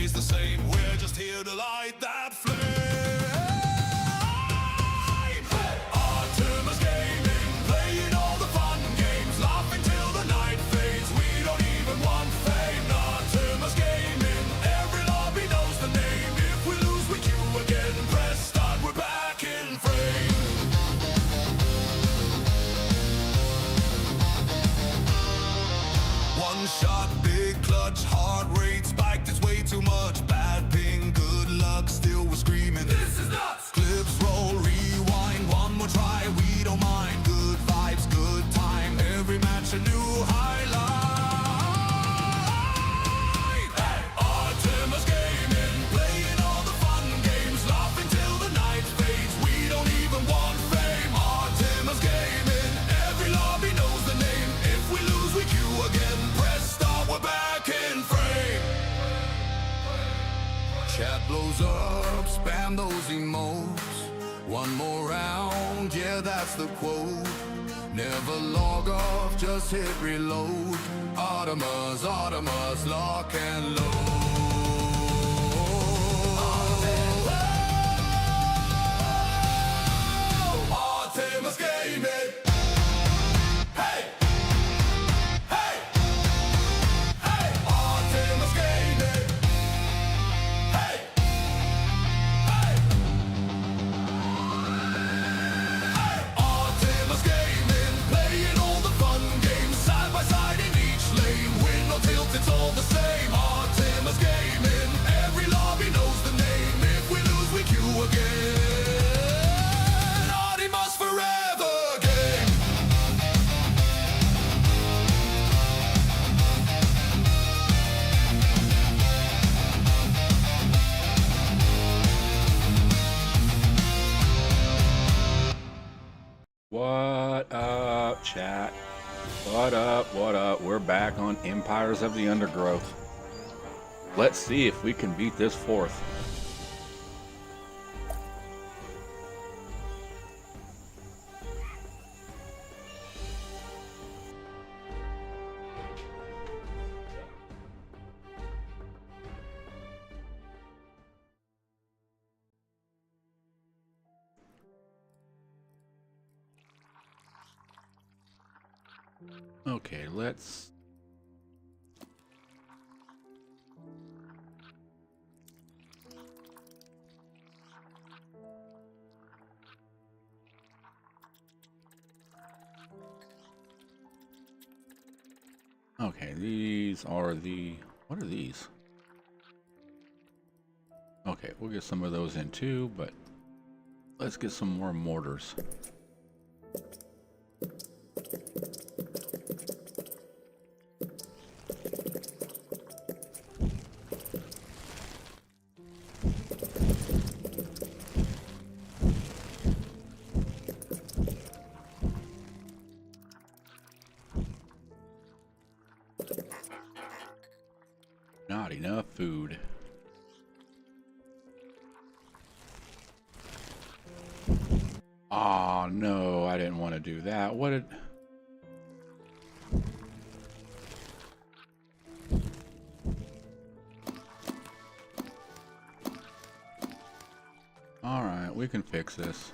stays the same. We're just here to light that flame. Artemis Gaming, playing all the fun games, laughing till the night fades. We don't even want fame. Artemis Gaming, every lobby knows the name. If we lose, we queue again. Press start, we're back in frame. One shot, big clutch, heart rate spiked, it's way too much. Bad ping, good luck, still we're screaming. This is nuts! Clips roll, rewind, one more try, we don't mind. Good vibes, good time, every match a new highlight. Hey! Artemis Gaming, playing all the fun games, laughing till the night fades. We don't even want fame. Artemis Gaming, every lobby knows the name. If we lose, we queue again. Press start, we're back in frame. Chat blows up, spam those emotes. One more round, yeah, that's the quote. Never log off, just hit reload. Artemis, Artemis, lock and load. Artemis Gaming. Hey! Hey! Hey! Artemis Gaming. Hey! Hey! Hey! Artemis Gaming, playing all the fun games, side by side in each lane. Win or tilt, it's all the same. Artemis Gaming, every lobby knows the name. If we lose, we queue again. Artemis forever game. What up, chat? What up? What up? We're back on Empires of the Undergrowth. Let's see if we can beat this fourth. Okay, let's... Okay, these are the... What are these? Okay, we'll get some of those in too, but let's get some more mortars. Not enough food. Oh no, I didn't want to do that. What did... Alright, we can fix this.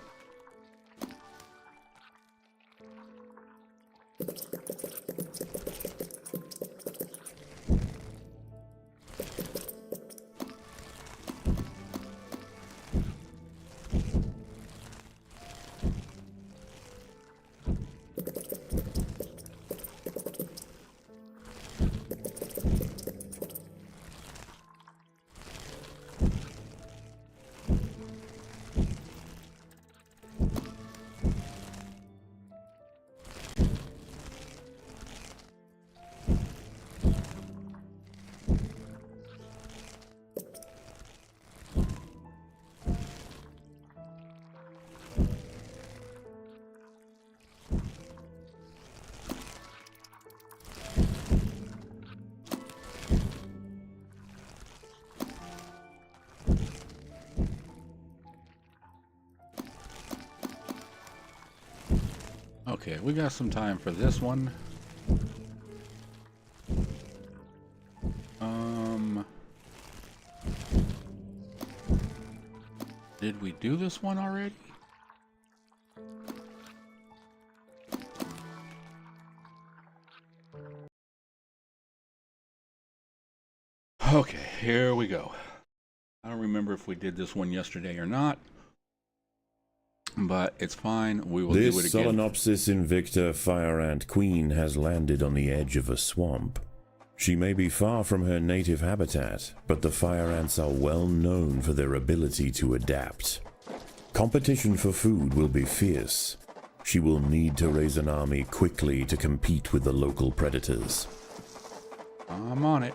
Okay, we got some time for this one. Did we do this one already? Okay, here we go. I don't remember if we did this one yesterday or not, but it's fine. We will do it This again. Solenopsis invicta fire ant queen has landed on the edge of a swamp. She may be far from her native habitat, but the fire ants are well known for their ability to adapt. Competition for food will be fierce. She will need to raise an army quickly to compete with the local predators. I'm on it.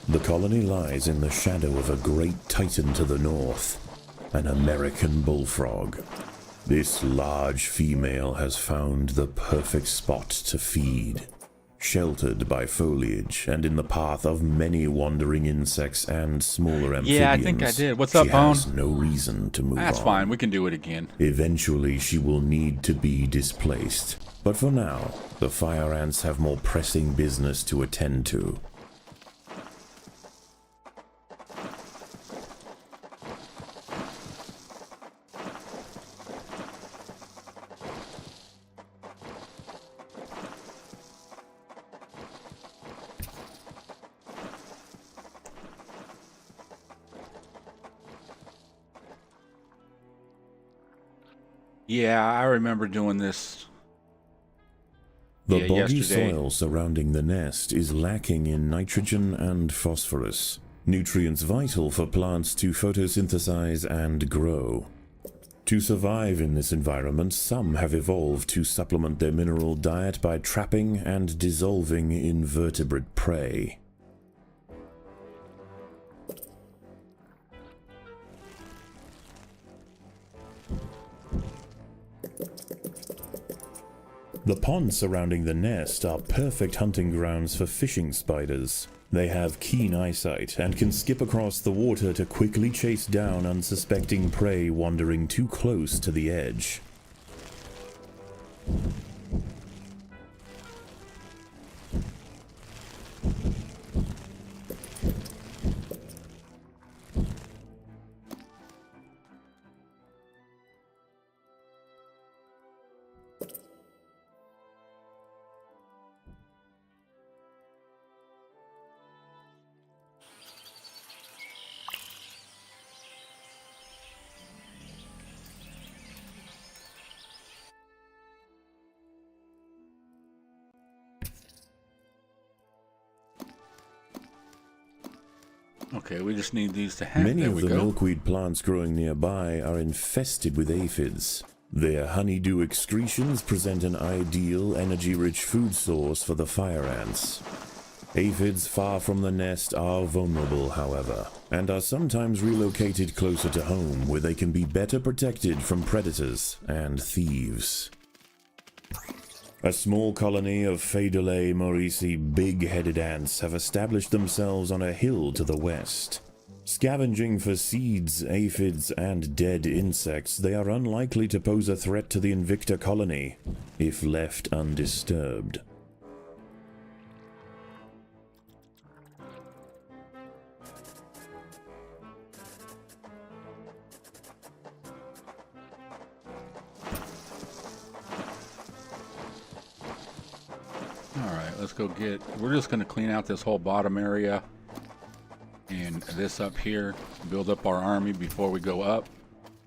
The colony lies in the shadow of a great titan to the north, an American bullfrog. This large female has found the perfect spot to feed. Sheltered by foliage and in the path of many wandering insects and smaller amphibians. Yeah, I think I did. What's up, she Bone? has no reason to move That's on. fine. We can do it again. Eventually, she will need to be displaced. But for now, the fire ants have more pressing business to attend to. Yeah, I remember doing this. The Yeah, boggy yesterday. soil surrounding the nest is lacking in nitrogen and phosphorus, nutrients vital for plants to photosynthesize and grow. To survive in this environment, some have evolved to supplement their mineral diet by trapping and dissolving invertebrate prey. The ponds surrounding the nest are perfect hunting grounds for fishing spiders. They have keen eyesight and can skip across the water to quickly chase down unsuspecting prey wandering too close to the edge. Okay, we just need these to happen. Many There of we the go. milkweed plants growing nearby are infested with aphids. Their honeydew excretions present an ideal, energy-rich food source for the fire ants. Aphids far from the nest are vulnerable, however, and are sometimes relocated closer to home where they can be better protected from predators and thieves. A small colony of Phaedolae maurici big-headed ants have established themselves on a hill to the west. Scavenging for seeds, aphids, and dead insects, they are unlikely to pose a threat to the Invicta colony, if left undisturbed. Alright, let's go get... We're just going to clean out this whole bottom area. And this up here. Build up our army before we go up.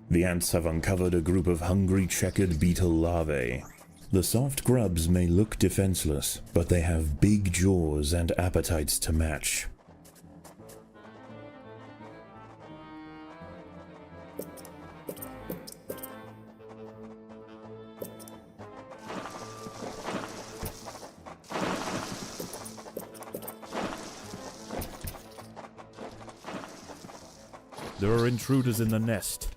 The ants have uncovered a group of hungry checkered beetle larvae. The soft grubs may look defenseless, but they have big jaws and appetites to match. There are intruders in the nest.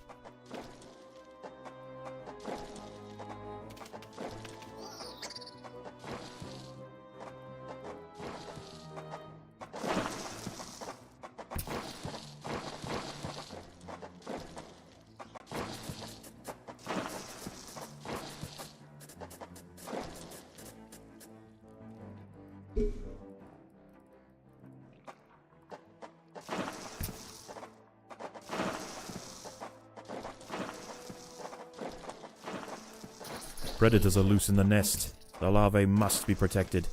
Predators are loose in the nest. The larvae must be protected.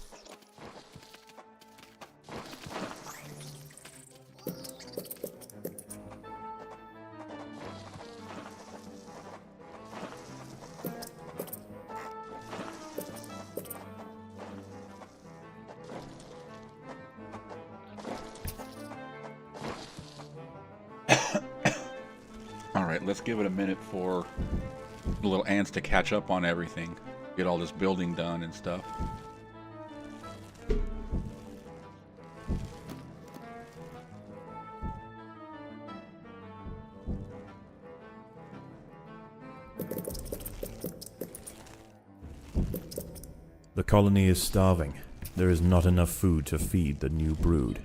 Alright, let's give it a minute for the little ants to catch up on everything. Get all this building done and stuff. The colony is starving. There is not enough food to feed the new brood.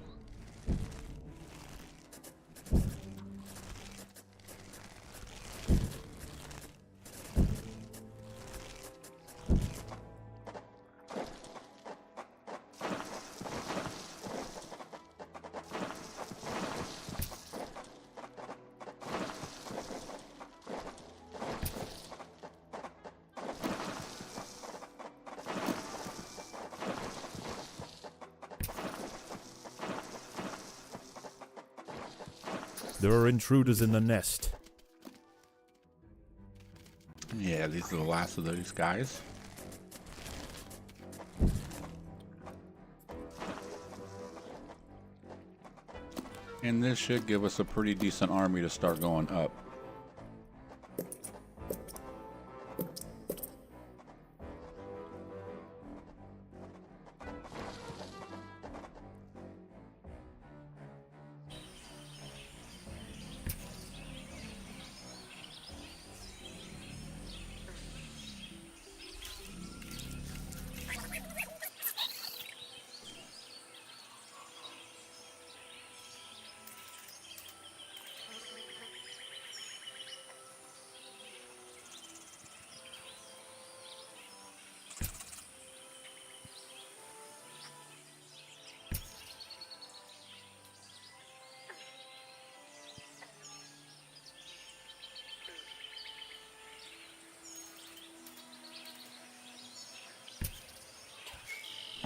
There are intruders in the nest. Yeah, these are the last of those guys. And this should give us a pretty decent army to start going up.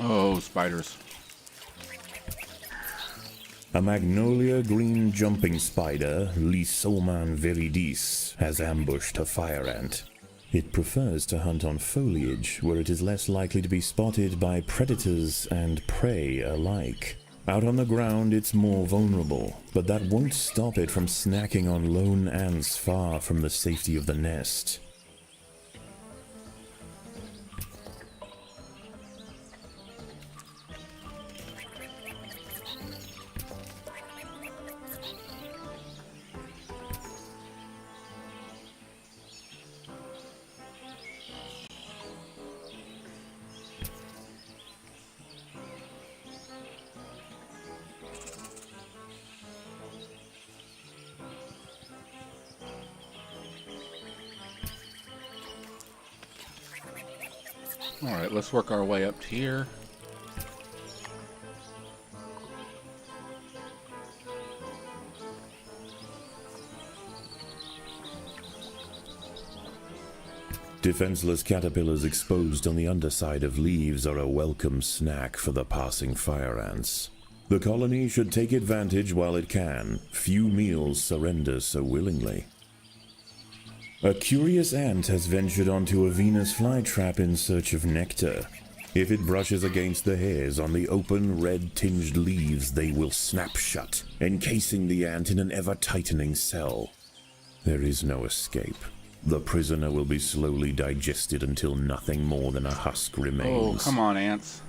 Oh, spiders. A magnolia green jumping spider, Lysoman viridis, has ambushed a fire ant. It prefers to hunt on foliage, where it is less likely to be spotted by predators and prey alike. Out on the ground, it's more vulnerable, but that won't stop it from snacking on lone ants far from the safety of the nest. Alright, let's work our way up to here. Defenseless caterpillars exposed on the underside of leaves are a welcome snack for the passing fire ants. The colony should take advantage while it can. Few meals surrender so willingly. A curious ant has ventured onto a Venus flytrap in search of nectar. If it brushes against the hairs on the open, red-tinged leaves, they will snap shut, encasing the ant in an ever-tightening cell. There is no escape. The prisoner will be slowly digested until nothing more than a husk Oh, remains. come on, ants.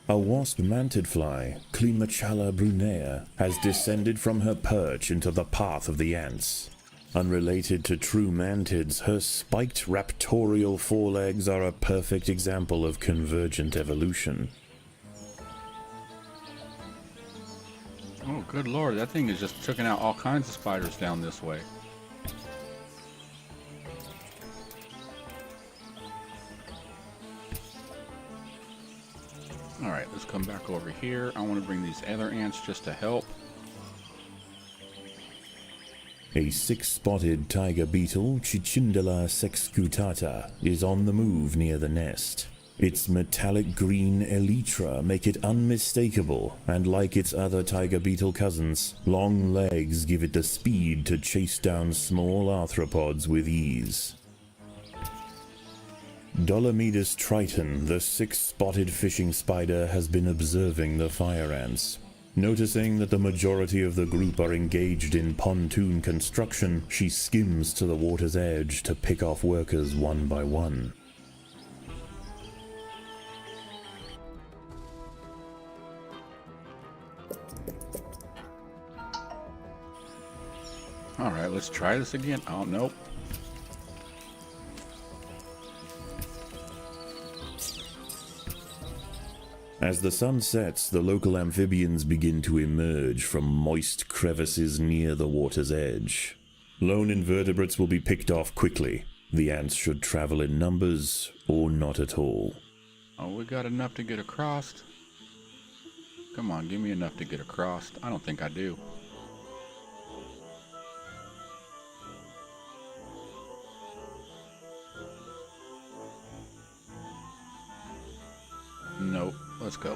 A wasp-mantid fly, Climachala brunea, has descended from her perch into the path of the ants. Unrelated to true mantids, her spiked raptorial forelegs are a perfect example of convergent evolution. Oh, good lord, that thing is just choking out all kinds of spiders down this way. Alright, let's come back over here. I want to bring these other ants just to help. A six-spotted tiger beetle, Cicindola sexcutata, is on the move near the nest. Its metallic green elytra make it unmistakable, and like its other tiger beetle cousins, long legs give it the speed to chase down small arthropods with ease. Dolomedus triton, the six-spotted fishing spider, has been observing the fire ants. Noticing that the majority of the group are engaged in pontoon construction, she skims to the water's edge to pick off workers one by one. Alright, let's try this again. Oh, nope. As the sun sets, the local amphibians begin to emerge from moist crevices near the water's edge. Lone invertebrates will be picked off quickly. The ants should travel in numbers or not at all. Oh, we got enough to get across. Come on, give me enough to get across. I don't think I do. Nope. Let's go.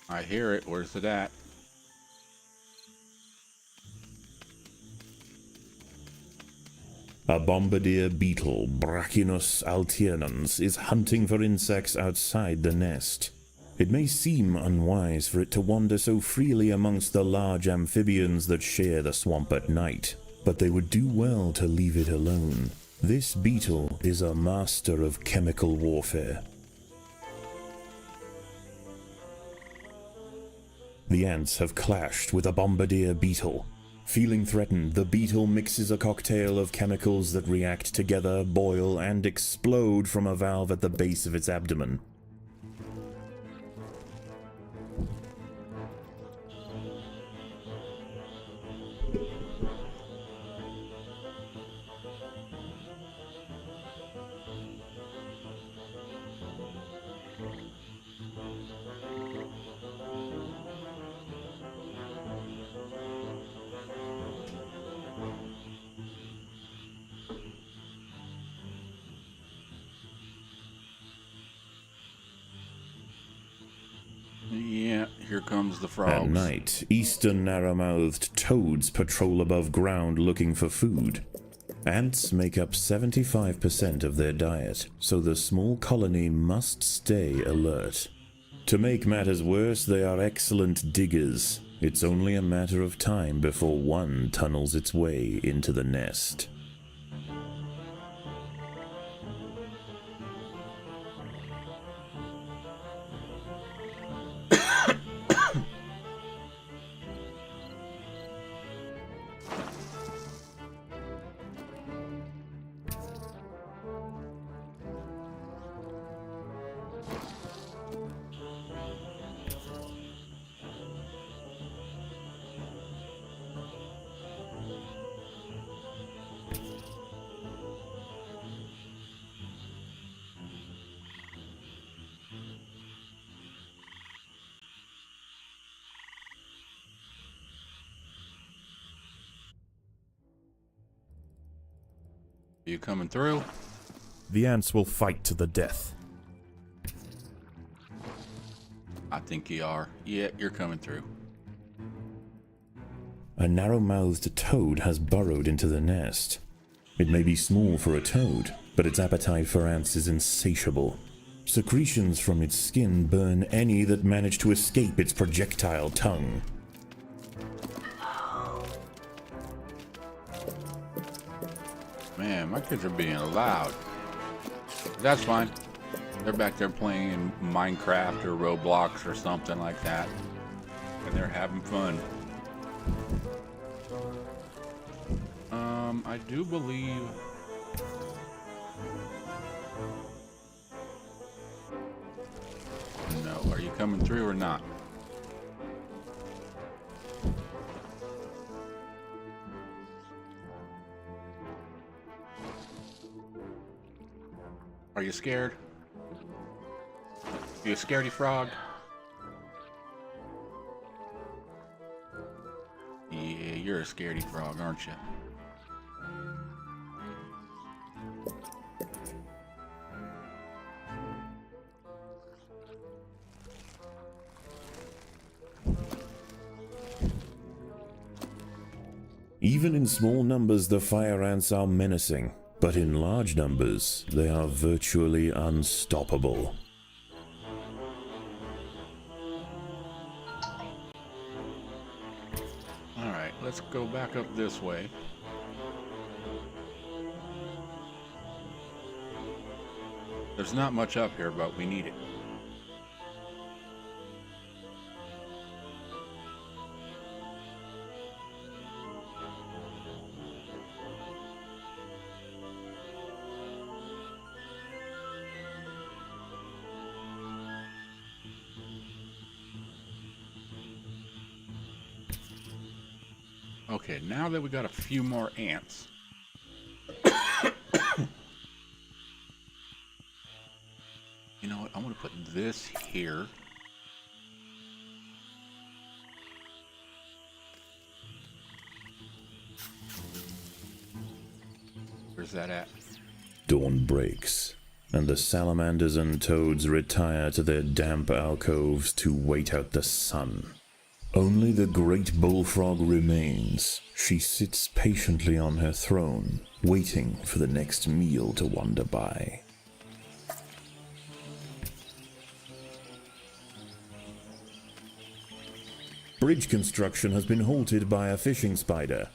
I hear it. Where's it at? A bombardier beetle, Brachinus alternans, is hunting for insects outside the nest. It may seem unwise for it to wander so freely amongst the large amphibians that share the swamp at night, but they would do well to leave it alone. This beetle is a master of chemical warfare. The ants have clashed with a bombardier beetle. Feeling threatened, the beetle mixes a cocktail of chemicals that react together, boil, and explode from a valve at the base of its abdomen. Yeah, here comes the frogs. At night, eastern narrow-mouthed toads patrol above ground looking for food. Ants make up 75% of their diet, so the small colony must stay alert. To make matters worse, they are excellent diggers. It's only a matter of time before one tunnels its way into the nest. You coming through? The ants will fight to the death. I think you are. Yeah, you're coming through. A narrow-mouthed toad has burrowed into the nest. It may be small for a toad, but its appetite for ants is insatiable. Secretions from its skin burn any that manage to escape its projectile tongue. Man, my kids are being loud. That's fine. They're back there playing Minecraft or Roblox or something like that. And they're having fun. I do believe... No, are you coming through or not? Are you scared? You a scaredy frog? Yeah, you're a scaredy frog, aren't you? Even in small numbers, the fire ants are menacing, but in large numbers, they are virtually unstoppable. Alright, let's go back up this way. There's not much up here, but we need it. Okay, now that we got a few more ants. You know what? I'm going to put this here. Where's that at? Dawn breaks, and the salamanders and toads retire to their damp alcoves to wait out the sun. Only the great bullfrog remains. She sits patiently on her throne, waiting for the next meal to wander by. Bridge construction has been halted by a fishing spider.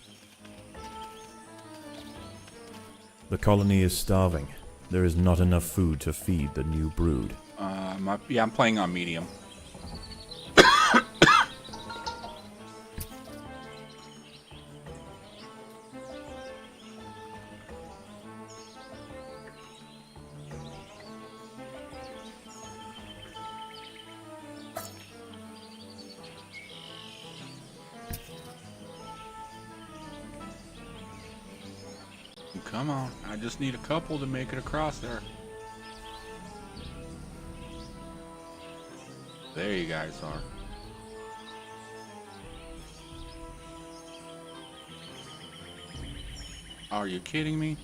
The colony is starving. There is not enough food to feed the new brood. Yeah, I'm playing on medium. Come on, I just need a couple to make it across there. There you guys are. Are you kidding me?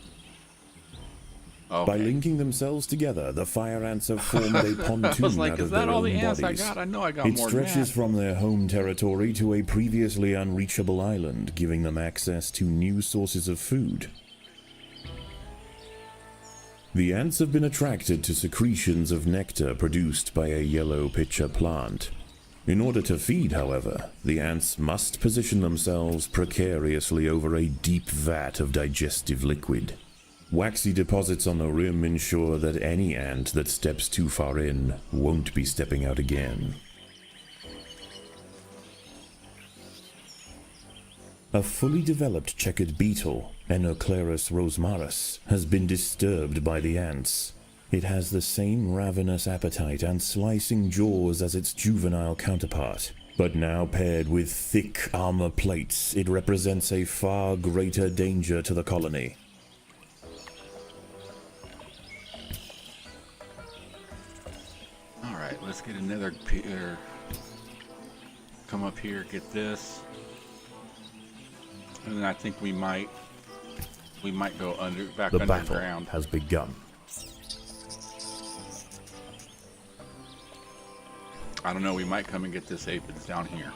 Okay. By linking themselves together, the fire ants have formed a pontoon I was like, out is of that their all own the ants bodies. I got? I know I got It more than stretches that. from their home territory to a previously unreachable island, giving them access to new sources of food. The ants have been attracted to secretions of nectar produced by a yellow pitcher plant. In order to feed, however, the ants must position themselves precariously over a deep vat of digestive liquid. Waxy deposits on the rim ensure that any ant that steps too far in won't be stepping out again. A fully developed checkered beetle, Enoclerus rosmarus, has been disturbed by the ants. It has the same ravenous appetite and slicing jaws as its juvenile counterpart, but now paired with thick armor plates, it represents a far greater danger to the colony. Alright, let's get another pier. Come up here, get this. And then I think we might go back The battle underground. has begun. I don't know, we might come and get this aphids down here.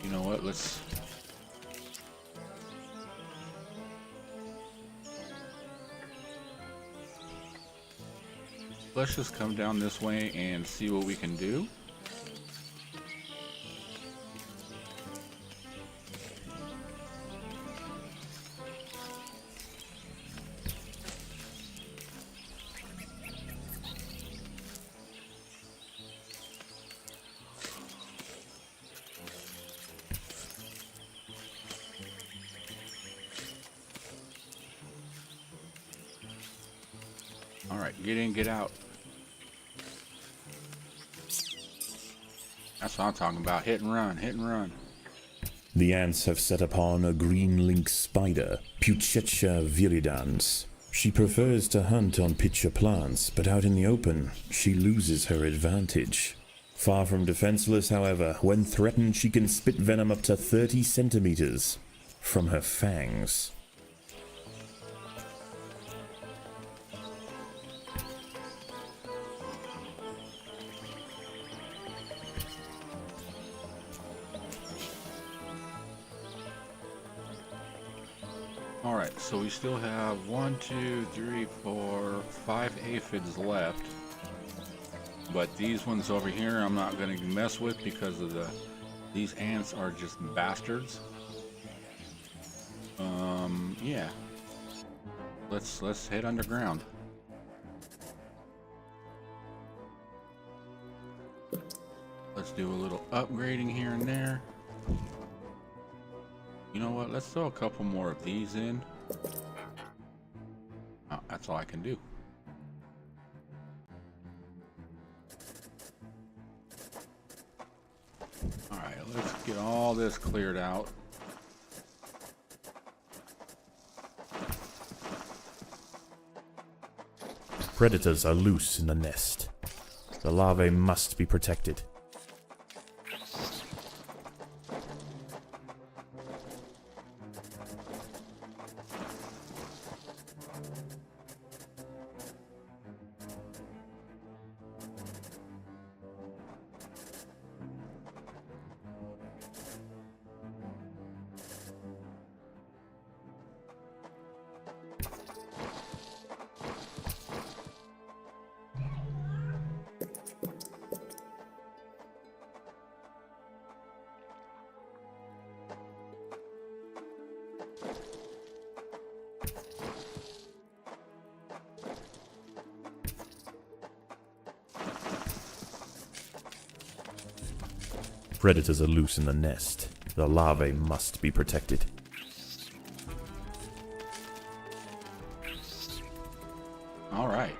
You know what, let's just come down this way and see what we can do. All right, get in, get out. That's what I'm talking about. Hit and run, hit and run. The ants have set upon a green lynx spider, Puchetia viridans. She prefers to hunt on pitcher plants, but out in the open, she loses her advantage. Far from defenseless, however, when threatened she can spit venom up to 30 centimeters from her fangs. Alright, so we still have 1, 2, 3, 4, 5 aphids left. But these ones over here I'm not going to mess with because of these ants are just bastards. Yeah. Let's head underground. Let's do a little upgrading here and there. You know what? Let's throw a couple more of these in. Oh, that's all I can do. Alright, let's get all this cleared out. Predators are loose in the nest. The larvae must be protected. Predators are loose in the nest. The larvae must be protected. All right.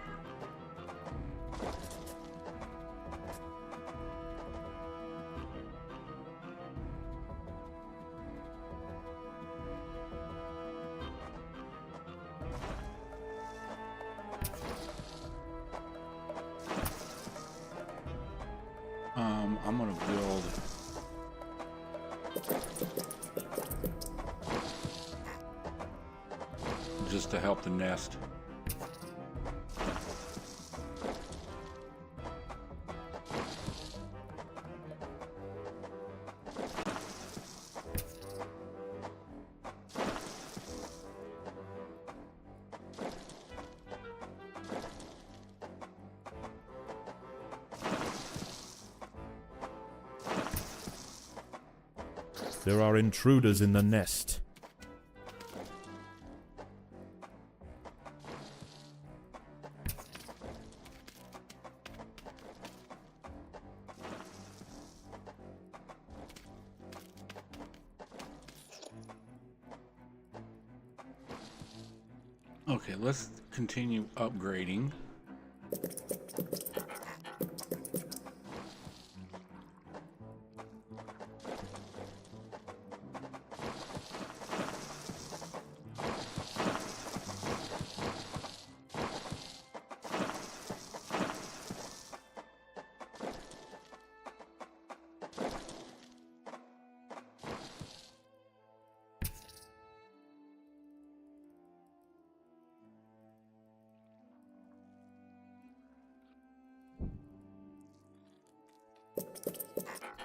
I'm gonna build just to help the nest. There are intruders in the nest. Okay, let's continue upgrading.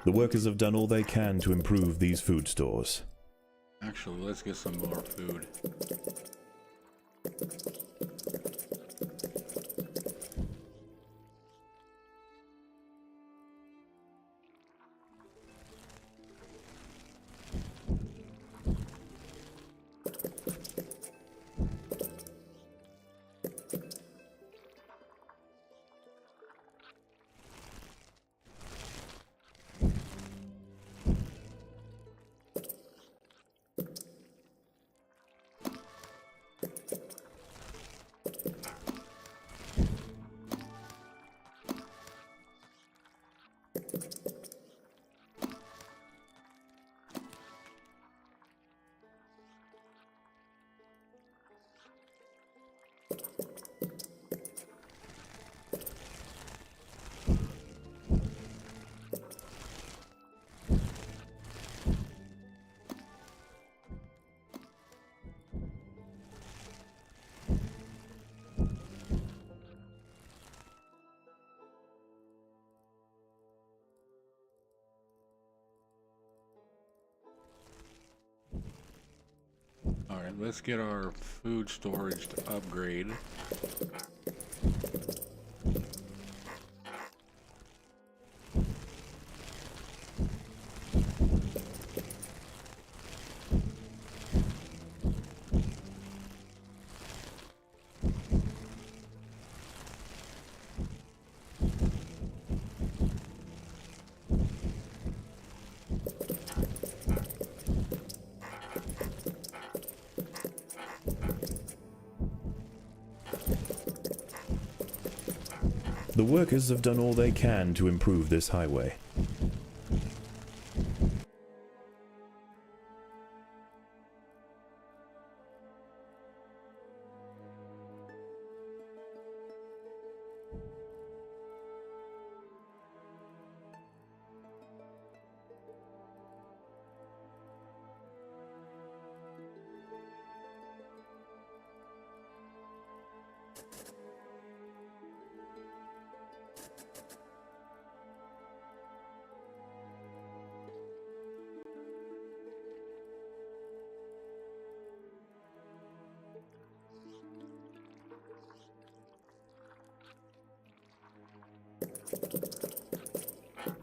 The workers have done all they can to improve these food stores. Actually, let's get some more food. Alright, let's get our food storage to upgrade. The workers have done all they can to improve this highway.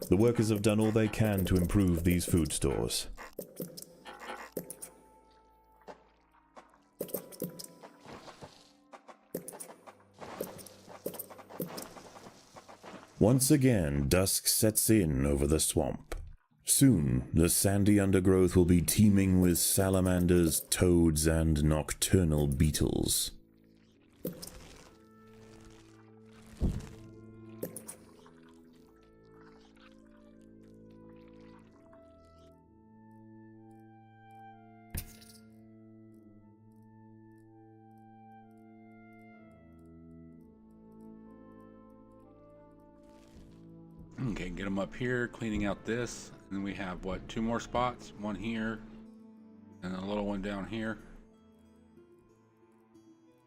The workers have done all they can to improve these food stores. Once again, dusk sets in over the swamp. Soon, the sandy undergrowth will be teeming with salamanders, toads, and nocturnal beetles. Okay, get them up here, cleaning out this. And then we have, what, 2 more spots? One here, and a little one down here.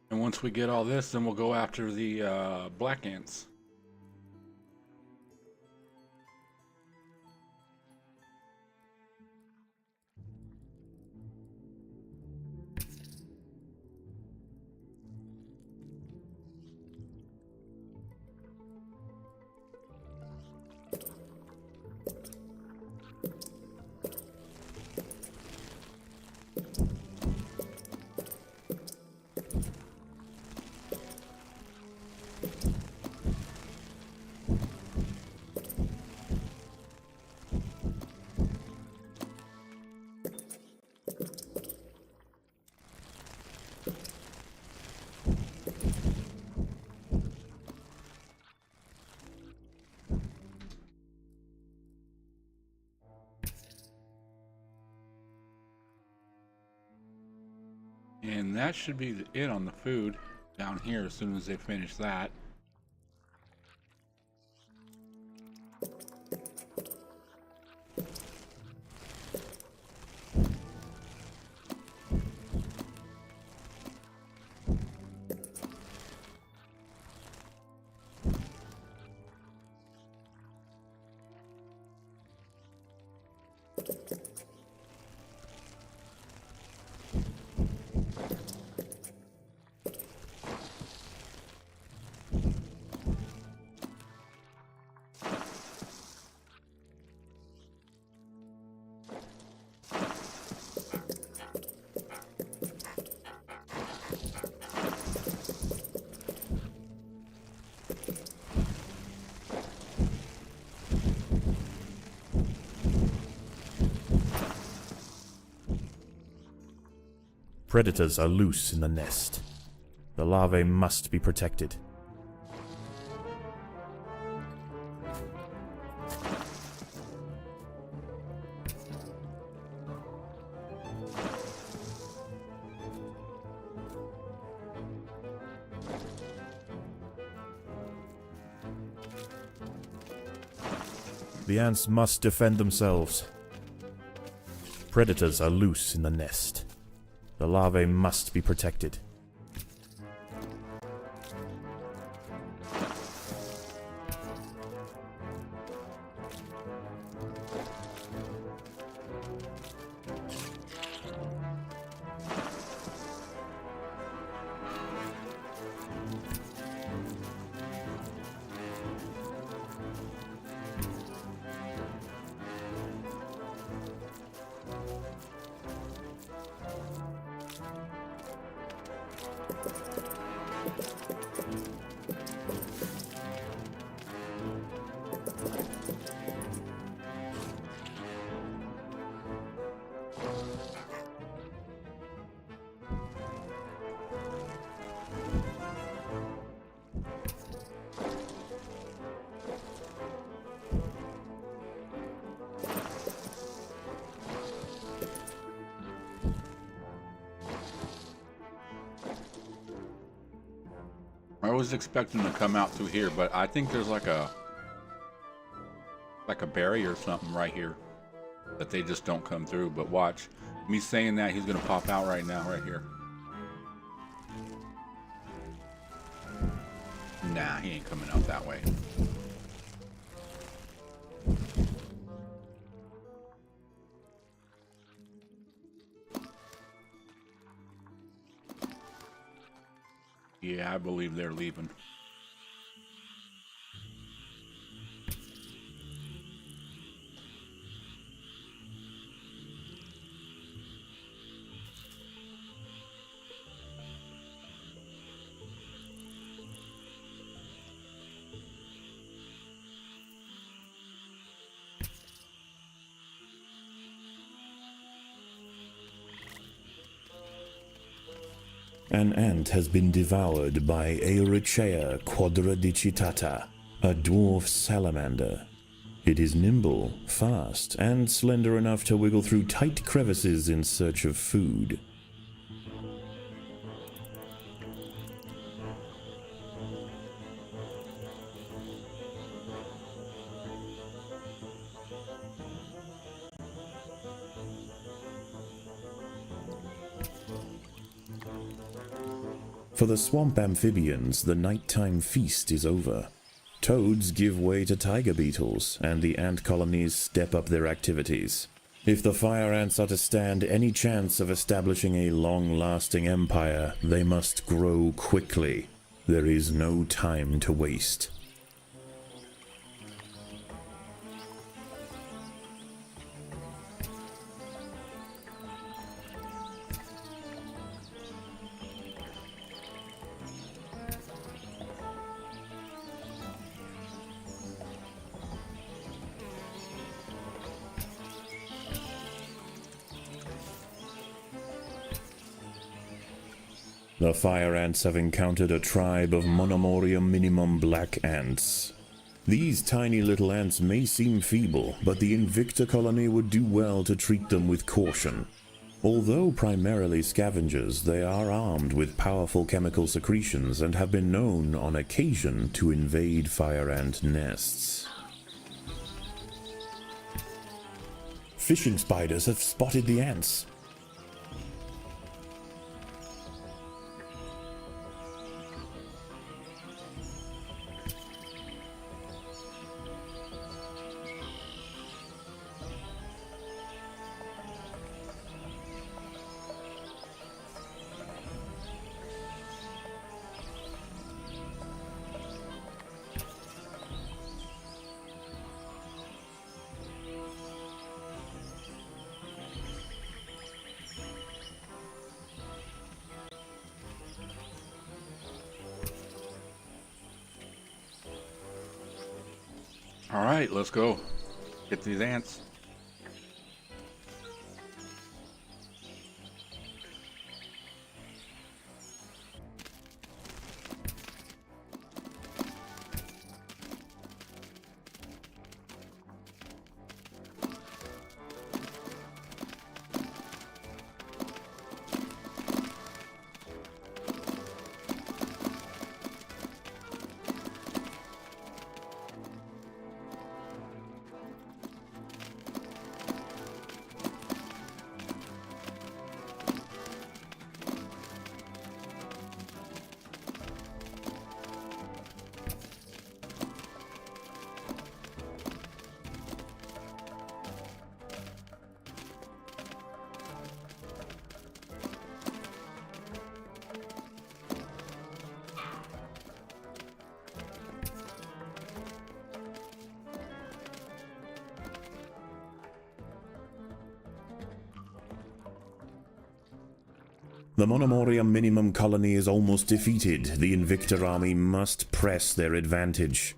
And once we get all this, then we'll go after the black ants. And that should be it on the food down here as soon as they finish that. Predators are loose in the nest. The larvae must be protected. The ants must defend themselves. Predators are loose in the nest. The larvae must be protected. I was expecting to come out through here, but I think there's like a barrier or something right here that they just don't come through. But watch, me saying that, he's gonna pop out right now, right here. Nah, he ain't coming out that way. Yeah, I believe they're leaving. An ant has been devoured by Aurichea quadradicitata, a dwarf salamander. It is nimble, fast, and slender enough to wiggle through tight crevices in search of food. For the swamp amphibians, the nighttime feast is over. Toads give way to tiger beetles, and the ant colonies step up their activities. If the fire ants are to stand any chance of establishing a long-lasting empire, they must grow quickly. There is no time to waste. The fire ants have encountered a tribe of Monomorium minimum black ants. These tiny little ants may seem feeble, but the Invicta colony would do well to treat them with caution. Although primarily scavengers, they are armed with powerful chemical secretions and have been known on occasion to invade fire ant nests. Fishing spiders have spotted the ants. All right, let's go. Get these ants. The Monomoria minimum colony is almost defeated. The Invictor army must press their advantage.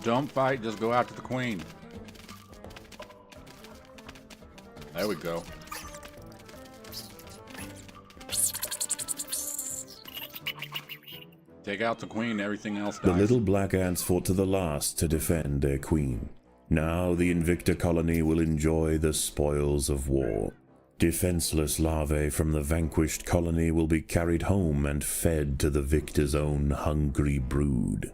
Don't fight, just go after the queen. There we go. Take out the queen, everything else dies. The little black ants fought to the last to defend their queen. Now the Invictor colony will enjoy the spoils of war. Defenseless larvae from the vanquished colony will be carried home and fed to the victor's own hungry brood.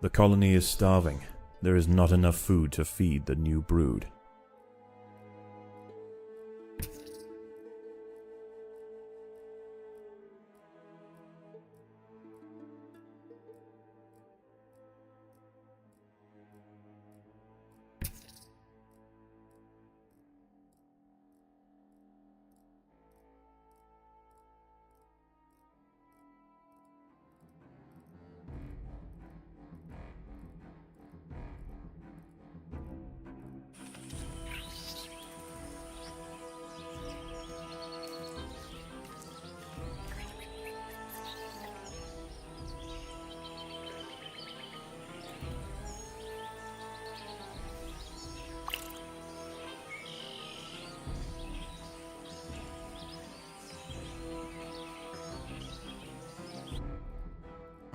The colony is starving. There is not enough food to feed the new brood.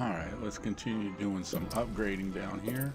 Alright, let's continue doing some upgrading down here.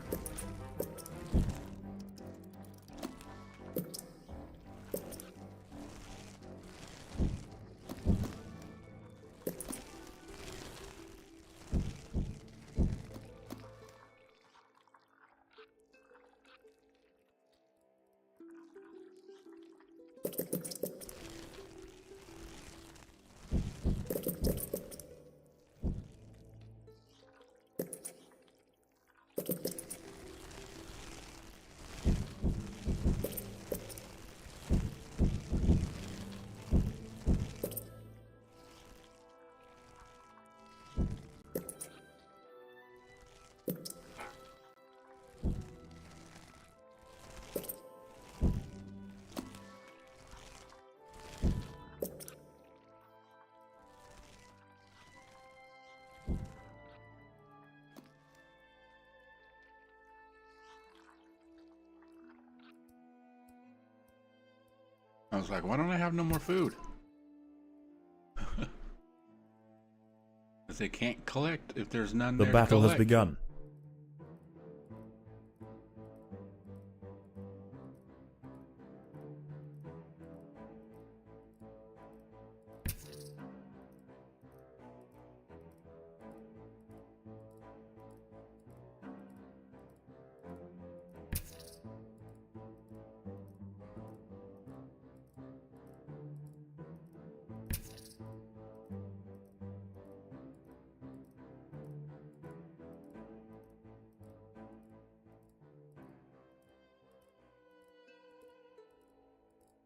I was like, why don't I have no more food? Because they can't collect if there's none The there battle to has collect. begun.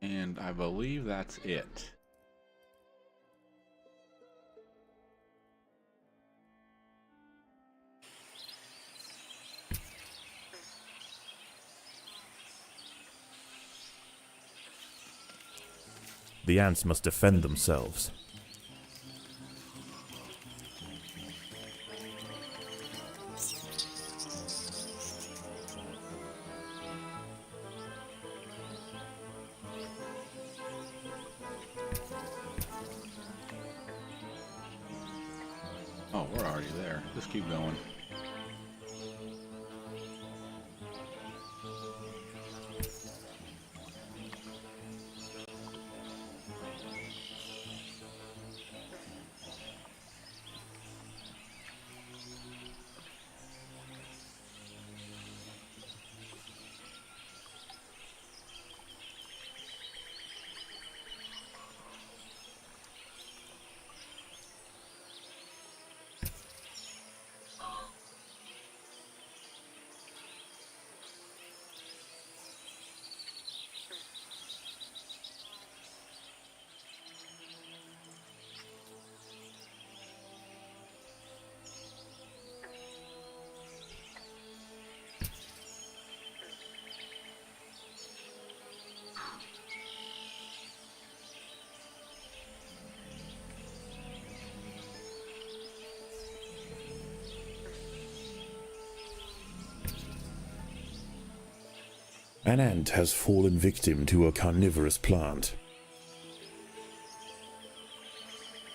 And I believe that's it. The ants must defend themselves. Oh, we're already there. Just keep going. An ant has fallen victim to a carnivorous plant.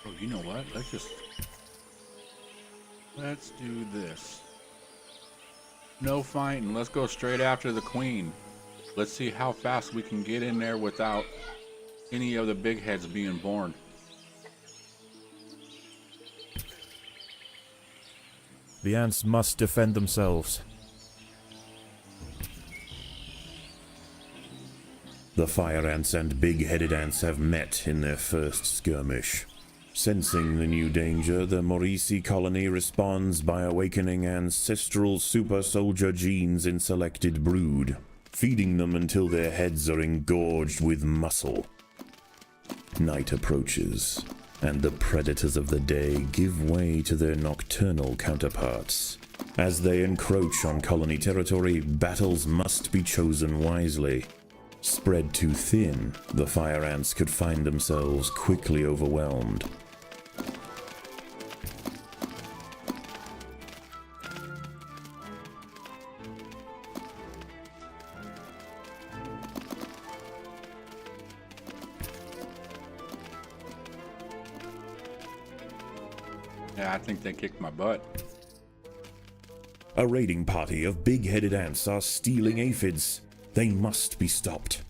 Oh, you know what? Let's do this. No fighting. Let's go straight after the queen. Let's see how fast we can get in there without any of the big heads being born. The ants must defend themselves. The fire ants and big-headed ants have met in their first skirmish. Sensing the new danger, the Maurici colony responds by awakening ancestral super soldier genes in selected brood, feeding them until their heads are engorged with muscle. Night approaches, and the predators of the day give way to their nocturnal counterparts. As they encroach on colony territory, battles must be chosen wisely. Spread too thin, the fire ants could find themselves quickly overwhelmed. Yeah, I think they kicked my butt. A raiding party of big-headed ants are stealing aphids. They must be stopped.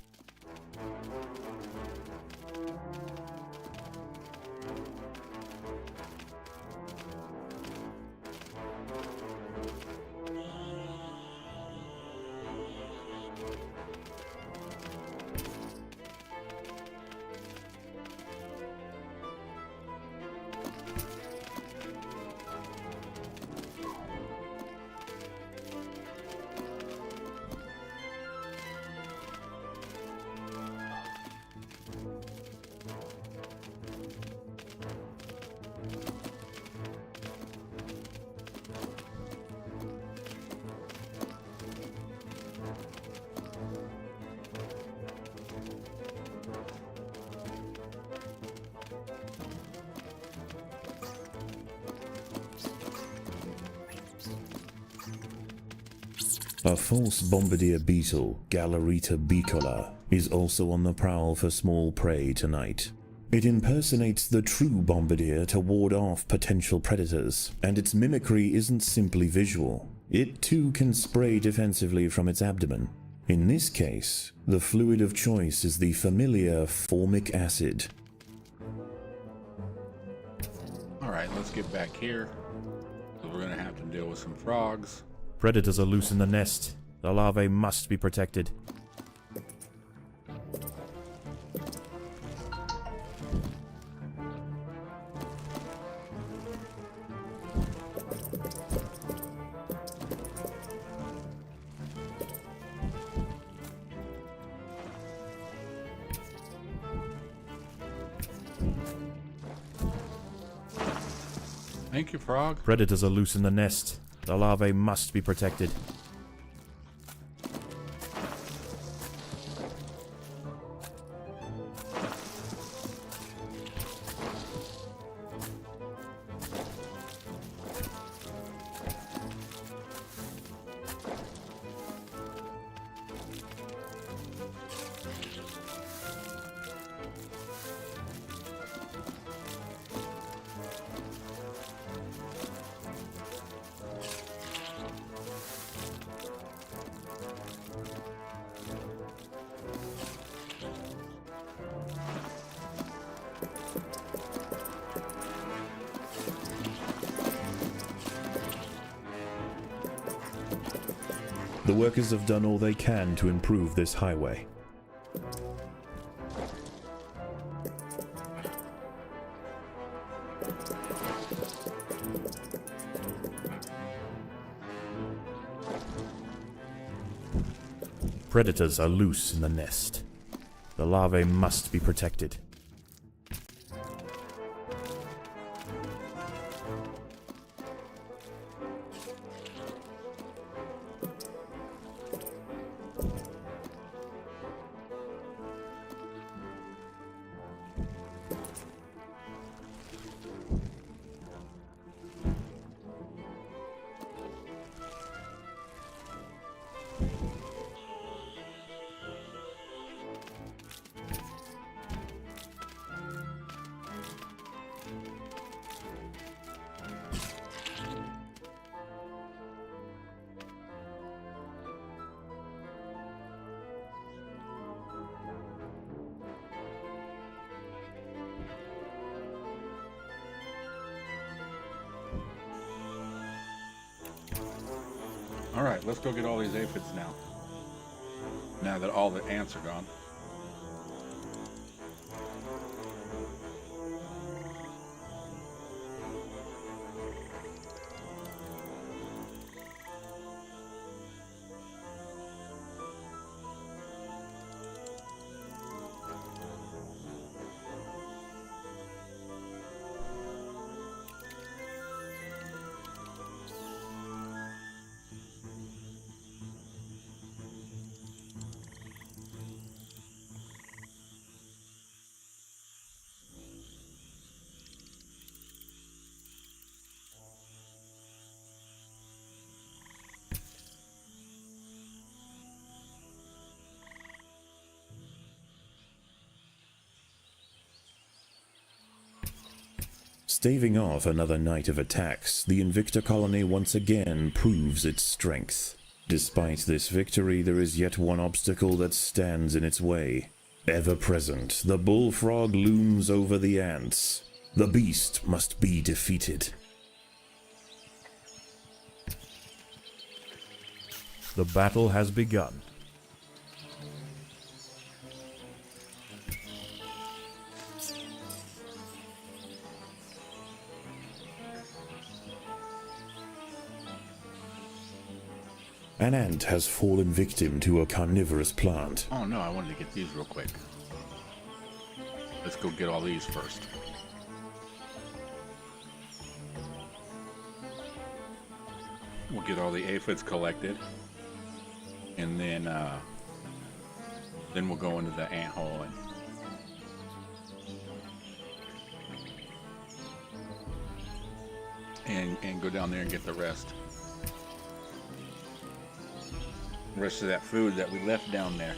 A false bombardier beetle, Galerita bicolor, is also on the prowl for small prey tonight. It impersonates the true bombardier to ward off potential predators, and its mimicry isn't simply visual. It too can spray defensively from its abdomen. In this case, the fluid of choice is the familiar formic acid. Alright, let's get back here. So we're gonna have to deal with some frogs. Predators are loose in the nest. The larvae must be protected. Thank you, frog. Predators are loose in the nest. The larvae must be protected. The workers have done all they can to improve this highway. Predators are loose in the nest. The larvae must be protected. Alright, let's go get all these aphids now. Now that all the ants are gone. Staving off another night of attacks, the Invicta colony once again proves its strength. Despite this victory, there is yet one obstacle that stands in its way. Ever present, the bullfrog looms over the ants. The beast must be defeated. The battle has begun. An ant has fallen victim to a carnivorous plant. Oh no, I wanted to get these real quick. Let's go get all these first. We'll get all the aphids collected. And then we'll go into the ant hole and go down there and get the rest. The rest of that food that we left down there.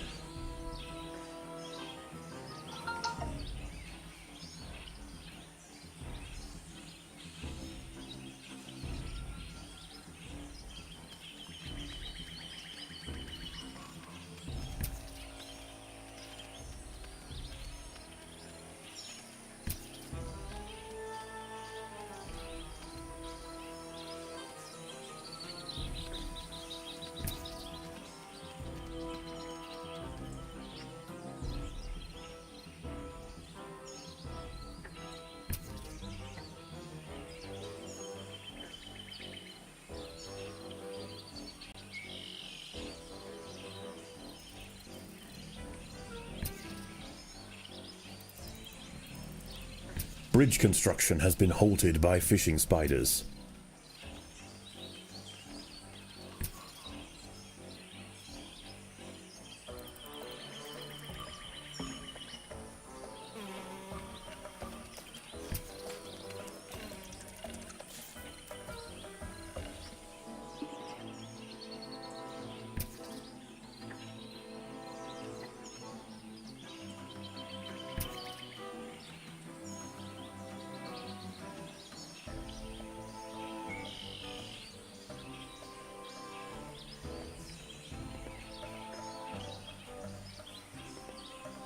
Bridge construction has been halted by fishing spiders.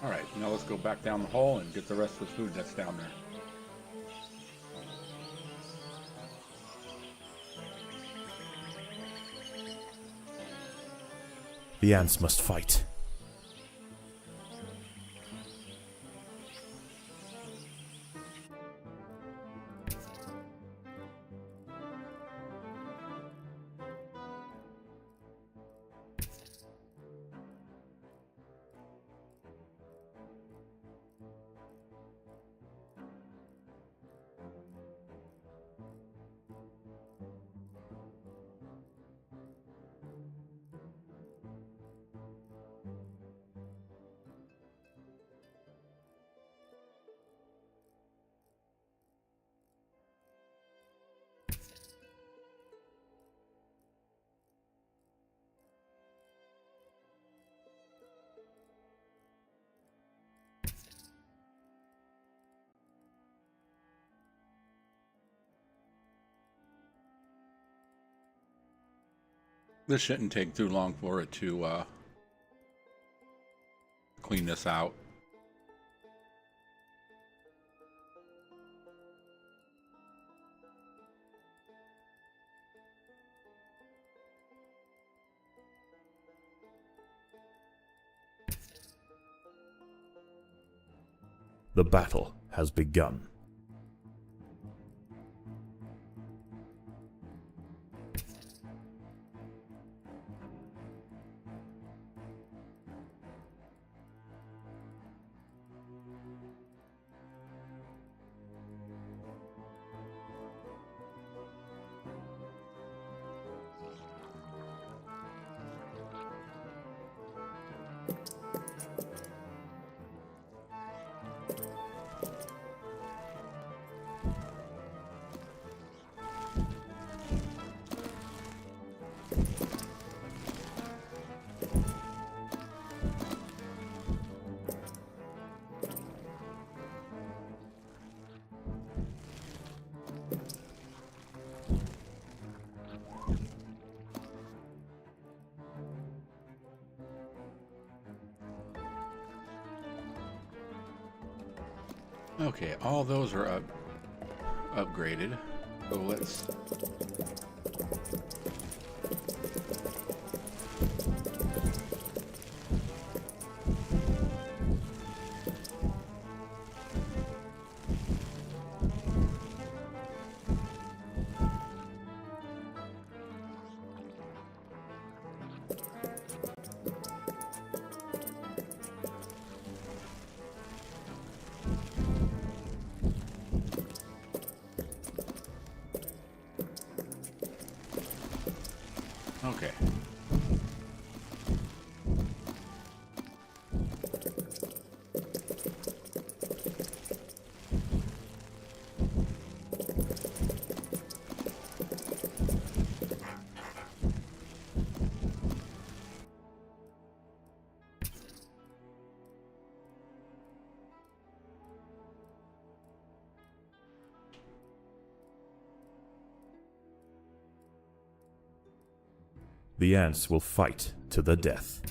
Alright, now let's go back down the hole and get the rest of the food that's down there. The ants must fight. This shouldn't take too long for it to clean this out. The battle has begun. Okay, all those are upgraded. So let's okay. The ants will fight to the death.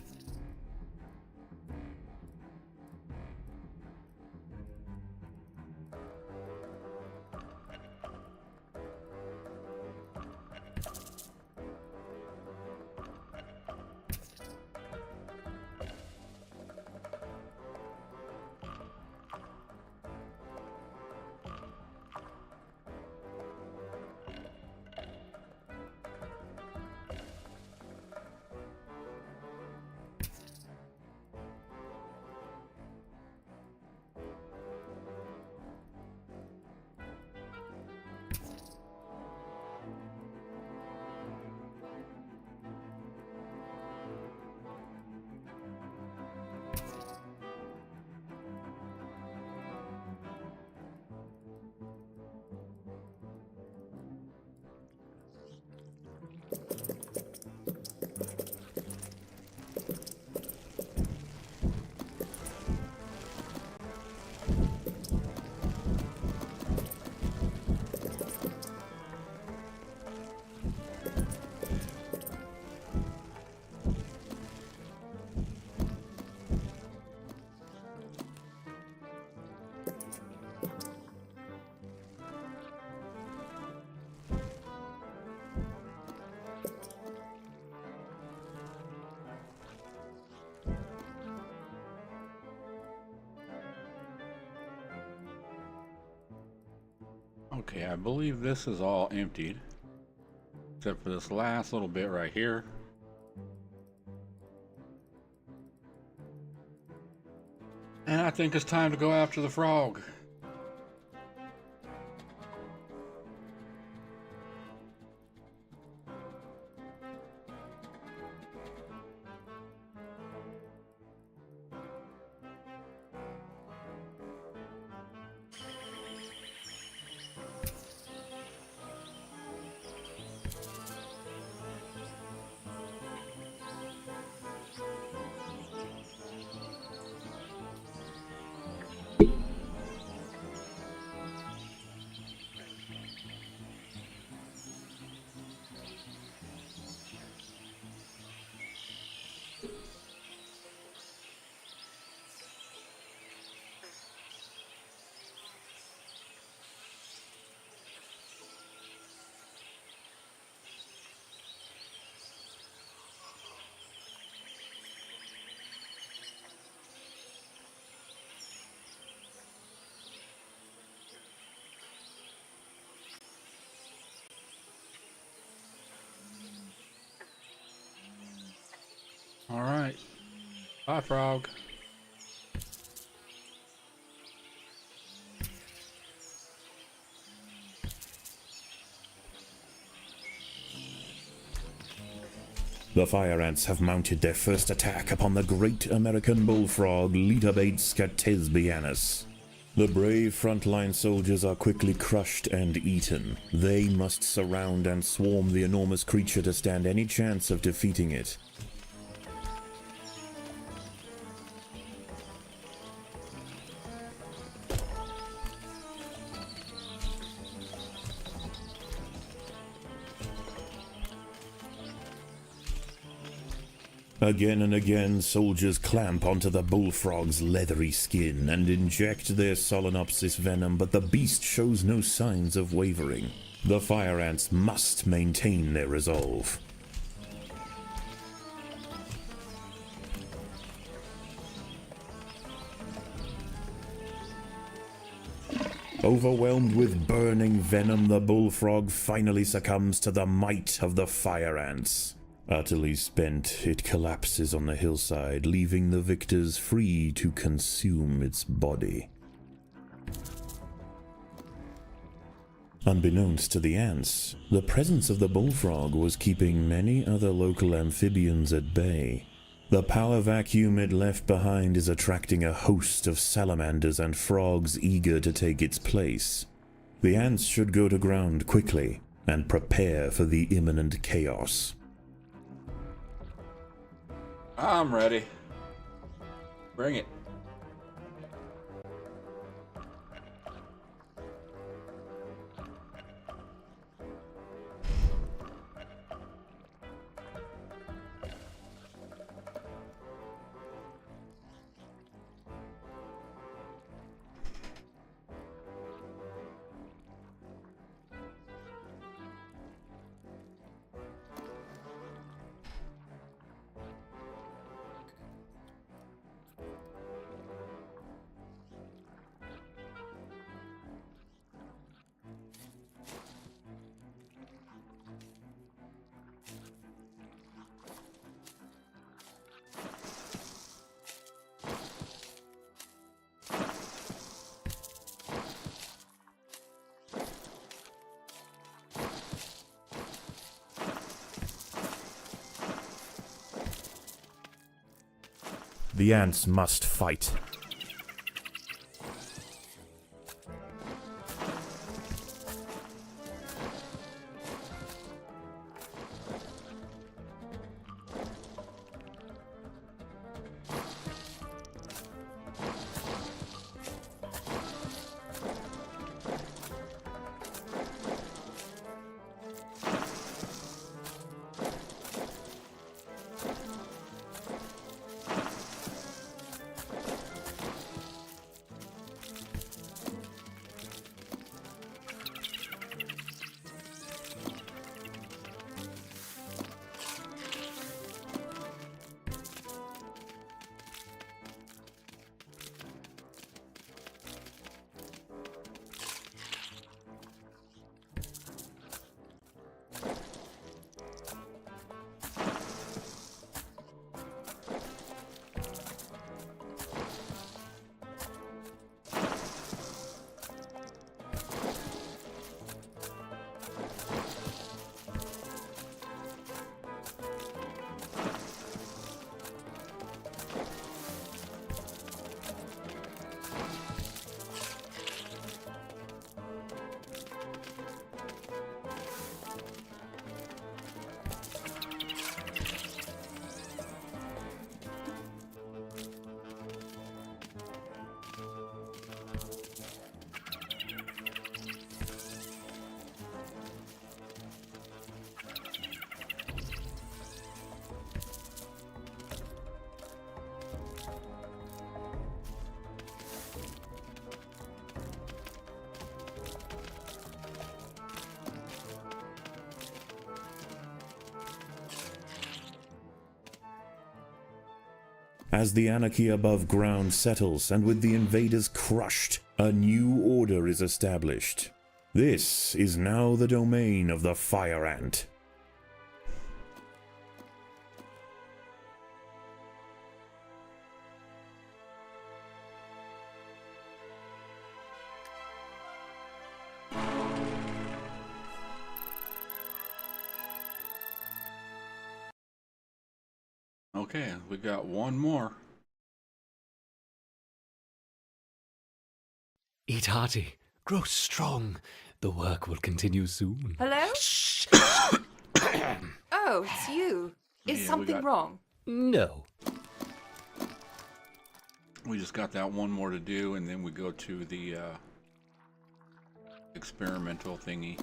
Okay, I believe this is all emptied. Except for this last little bit right here. And I think it's time to go after the frog. All right. Bye, frog. The fire ants have mounted their first attack upon the great American bullfrog Litabates scatesbianus. The brave frontline soldiers are quickly crushed and eaten. They must surround and swarm the enormous creature to stand any chance of defeating it. Again and again, soldiers clamp onto the bullfrog's leathery skin and inject their Solenopsis venom, but the beast shows no signs of wavering. The fire ants must maintain their resolve. Overwhelmed with burning venom, the bullfrog finally succumbs to the might of the fire ants. Utterly spent, it collapses on the hillside, leaving the victors free to consume its body. Unbeknownst to the ants, the presence of the bullfrog was keeping many other local amphibians at bay. The power vacuum it left behind is attracting a host of salamanders and frogs eager to take its place. The ants should go to ground quickly and prepare for the imminent chaos. I'm ready. Bring it. The ants must fight. As the anarchy above ground settles and with the invaders crushed, a new order is established. This is now the domain of the Fire Ant. Okay, we got one more. Eat hearty, grow strong. The work will continue soon. Hello? Oh, it's you. Is Yeah, we something got- wrong? No. We just got that one more to do, and then we go to the experimental thingy.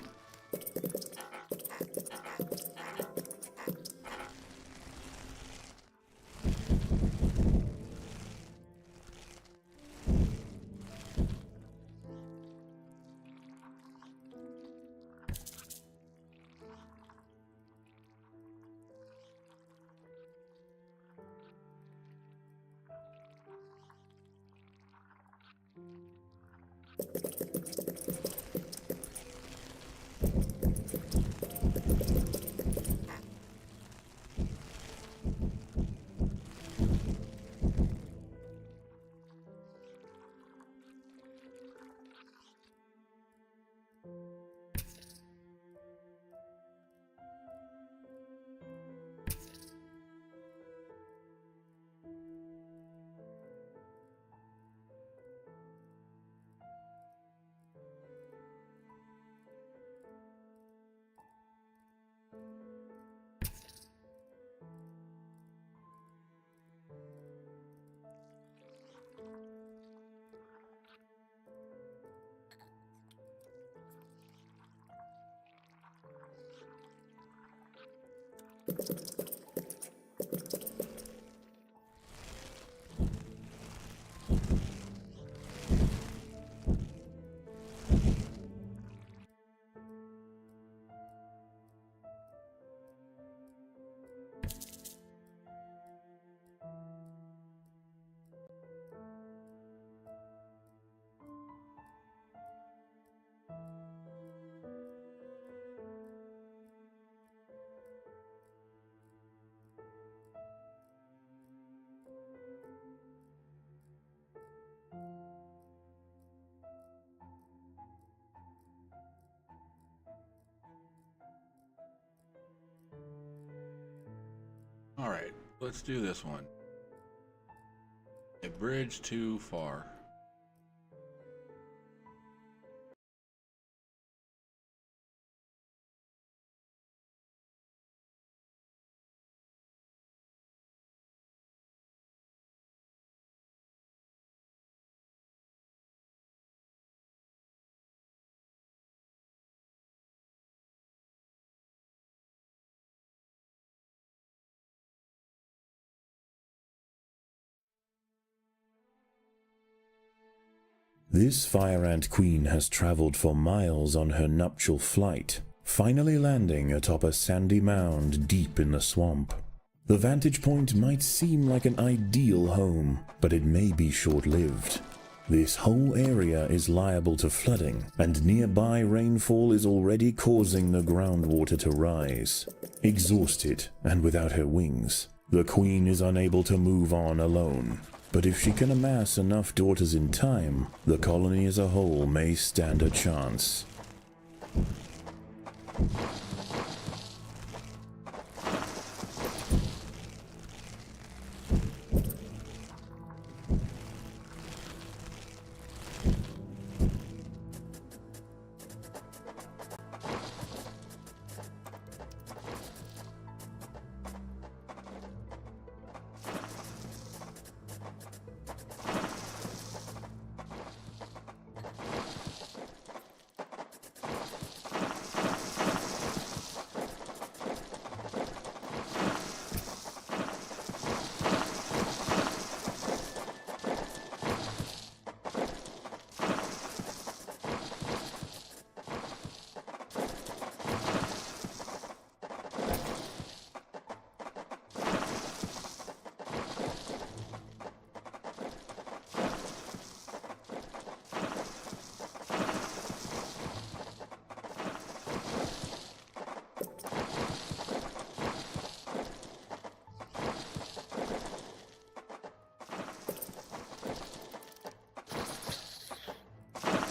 All right, let's do this one. A bridge too far. This Fire Ant Queen has traveled for miles on her nuptial flight, finally landing atop a sandy mound deep in the swamp. The vantage point might seem like an ideal home, but it may be short-lived. This whole area is liable to flooding, and nearby rainfall is already causing the groundwater to rise. Exhausted and without her wings, the Queen is unable to move on alone. But if she can amass enough daughters in time, the colony as a whole may stand a chance.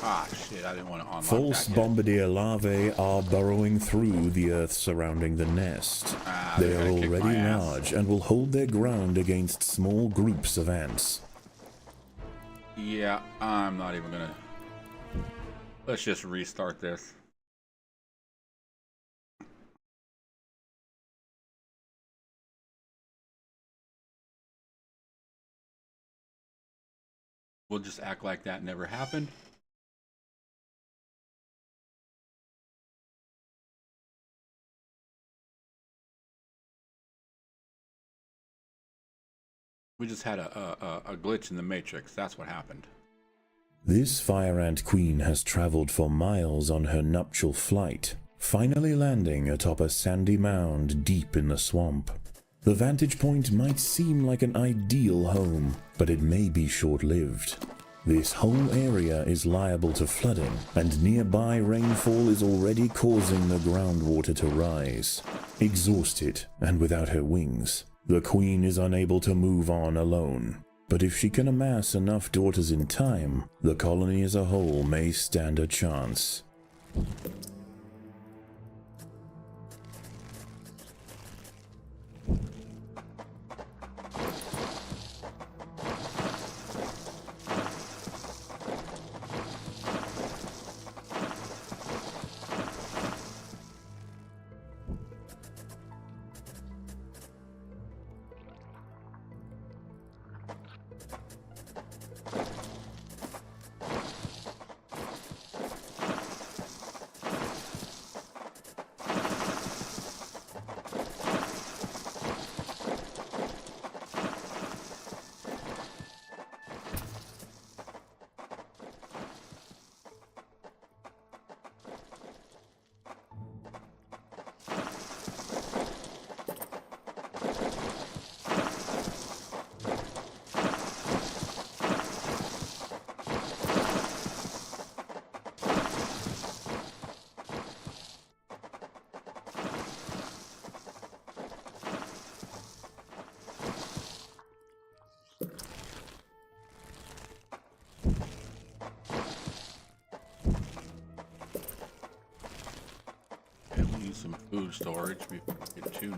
Ah, shit, I didn't want to unlock False that yet. bombardier larvae are burrowing through the earth surrounding the nest. They They're are gonna kick my already ass. large and will hold their ground against small groups of ants. Yeah, I'm not even gonna... Let's just restart this. We'll just act like that never happened. We just had a glitch in the matrix. That's what happened. This fire ant queen has traveled for miles on her nuptial flight, finally landing atop a sandy mound deep in the swamp. The vantage point might seem like an ideal home, but it may be short-lived. This whole area is liable to flooding, and nearby rainfall is already causing the groundwater to rise. Exhausted and without her wings, the queen is unable to move on alone. But if she can amass enough daughters in time, the colony as a whole may stand a chance. Some food storage before we get too...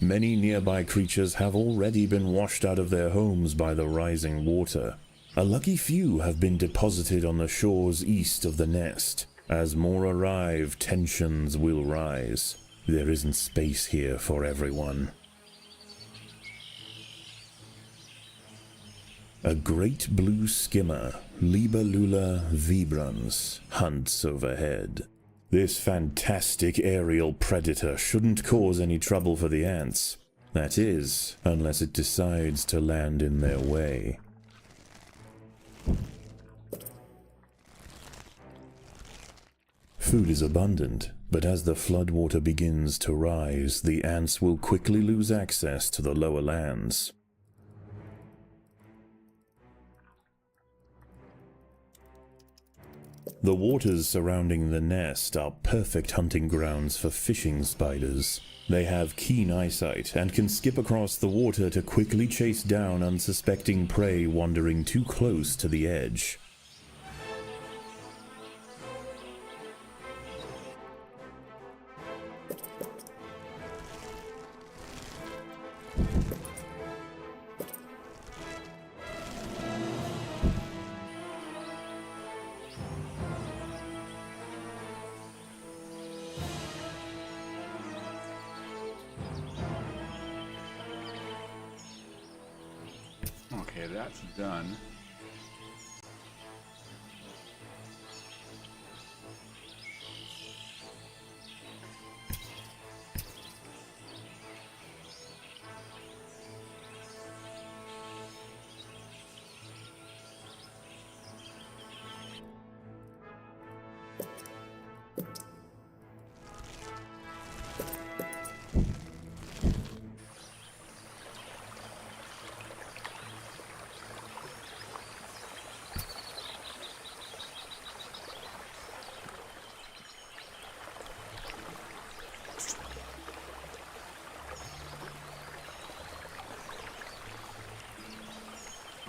Many nearby creatures have already been washed out of their homes by the rising water. A lucky few have been deposited on the shores east of the nest. As more arrive, tensions will rise. There isn't space here for everyone. A great blue skimmer, Libellula vibrans, hunts overhead. This fantastic aerial predator shouldn't cause any trouble for the ants. That is, unless it decides to land in their way. Food is abundant, but as the floodwater begins to rise, the ants will quickly lose access to the lower lands. The waters surrounding the nest are perfect hunting grounds for fishing spiders. They have keen eyesight and can skip across the water to quickly chase down unsuspecting prey wandering too close to the edge. Okay, that's done.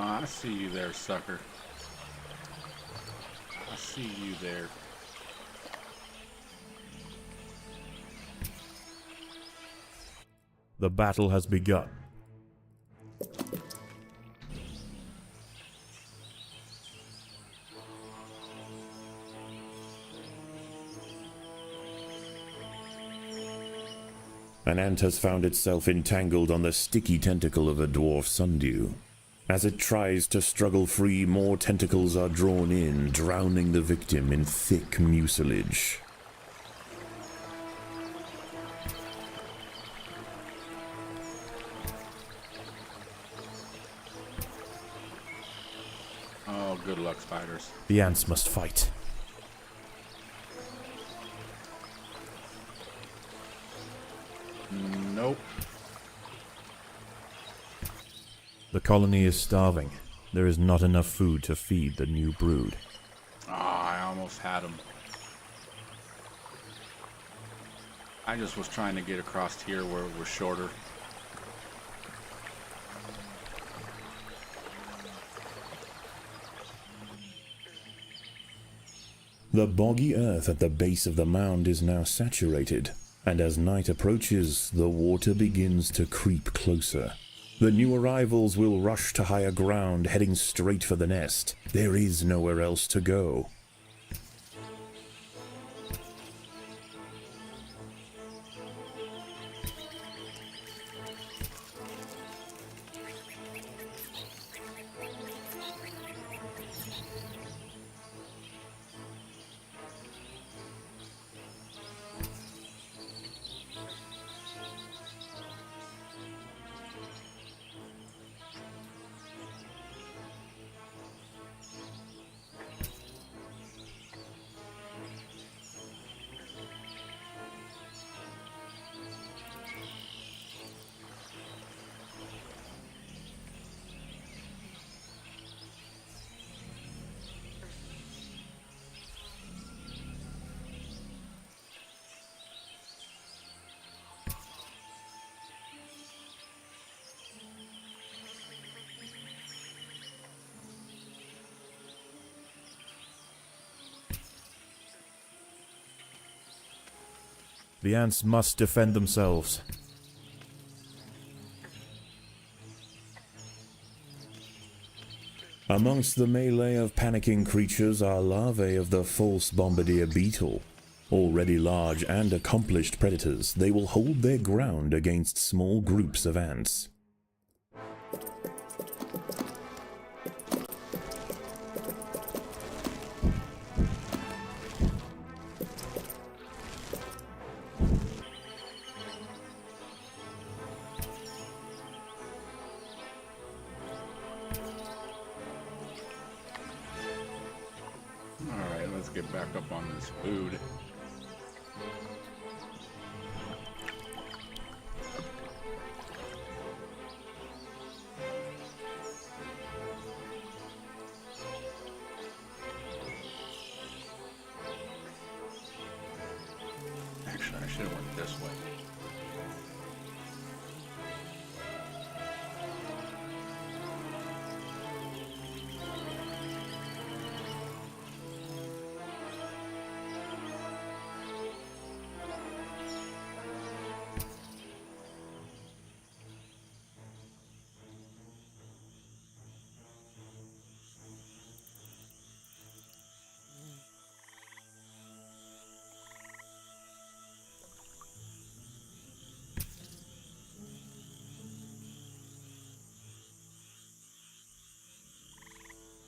I see you there, sucker. I see you there. The battle has begun. An ant has found itself entangled on the sticky tentacle of a dwarf sundew. As it tries to struggle free, more tentacles are drawn in, drowning the victim in thick mucilage. Oh, good luck, spiders. The ants must fight. Nope. The colony is starving. There is not enough food to feed the new brood. Ah, I almost had him. I just was trying to get across here where it was shorter. The boggy earth at the base of the mound is now saturated, and as night approaches, the water begins to creep closer. The new arrivals will rush to higher ground, heading straight for the nest. There is nowhere else to go. The ants must defend themselves. Amongst the melee of panicking creatures are larvae of the false bombardier beetle. Already large and accomplished predators, they will hold their ground against small groups of ants. Alright, let's get back up on this food. Actually, I should have went this way.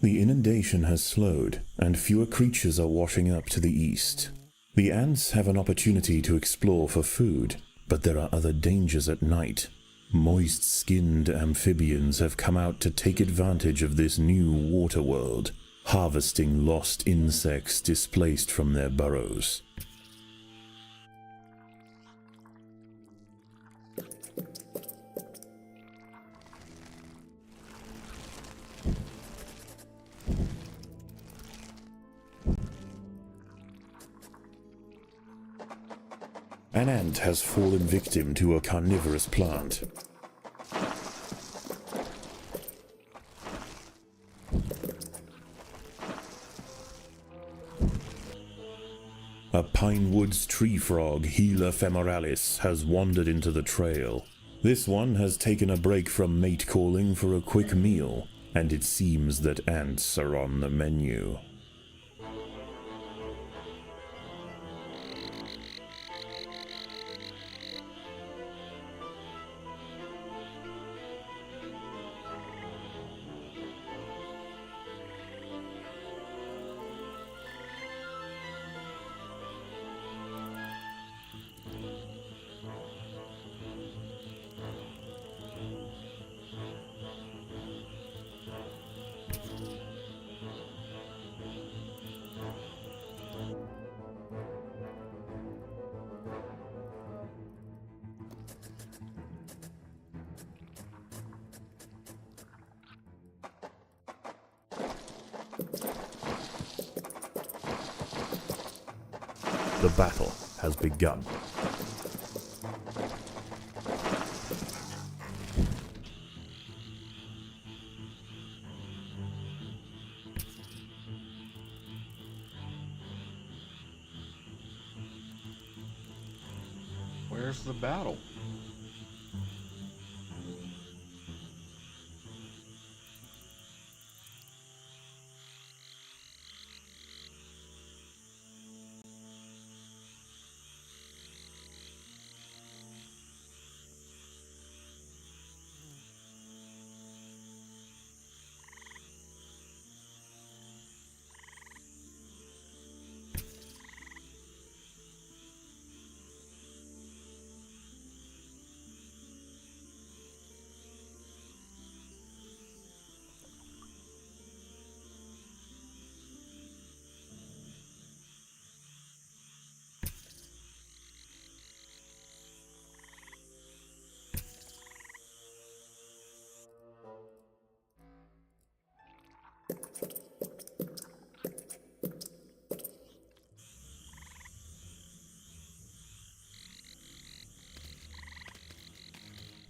The inundation has slowed, and fewer creatures are washing up to the east. The ants have an opportunity to explore for food, but there are other dangers at night. Moist-skinned amphibians have come out to take advantage of this new water world, harvesting lost insects displaced from their burrows. An ant has fallen victim to a carnivorous plant. A Pinewoods tree frog, Gila femoralis, has wandered into the trail. This one has taken a break from mate calling for a quick meal, and it seems that ants are on the menu. The battle has begun. Where's the battle?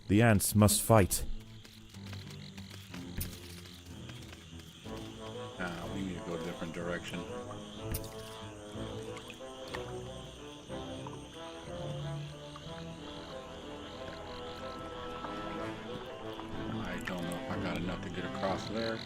The ants must fight. We need to go a different direction. I don't know if I got enough to get across there.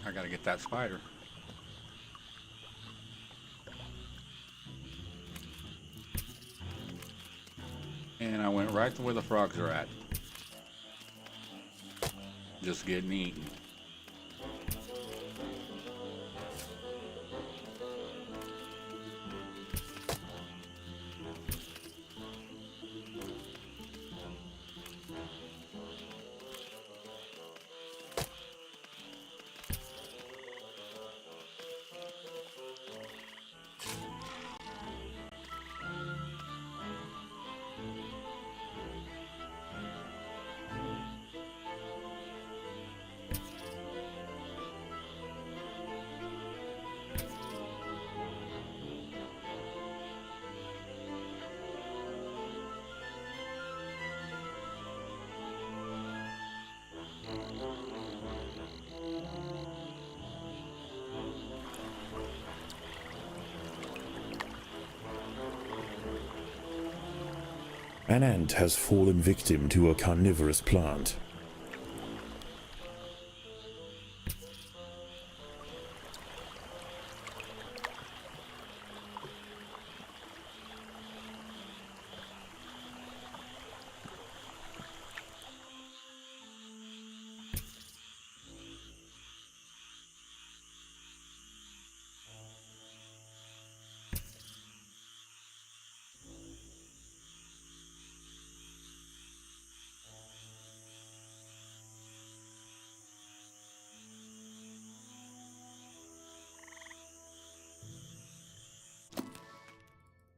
I gotta get that spider. And I went right to where the frogs are at. Just getting eaten. An ant has fallen victim to a carnivorous plant.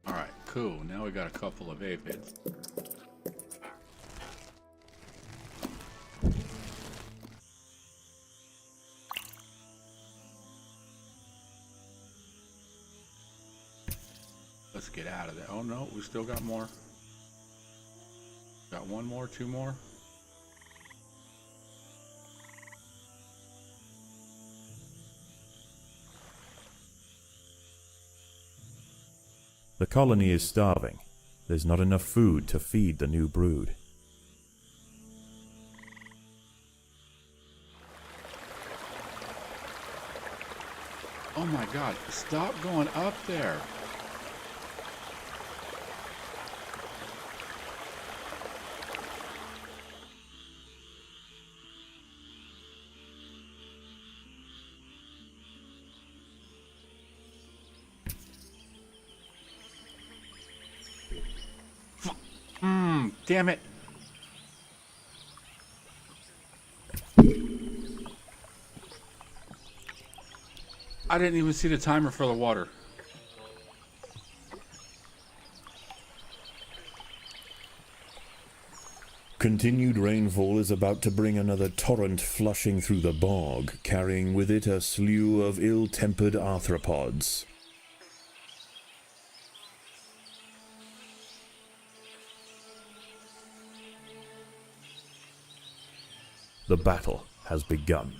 Alright, cool. Now we got a couple of aphids. Let's get out of there. Oh no, we still got more. Got one more, two more. The colony is starving. There's not enough food to feed the new brood. Oh my god, stop going up there. Damn it. I didn't even see the timer for the water. Continued rainfall is about to bring another torrent flushing through the bog, carrying with it a slew of ill-tempered arthropods. The battle has begun.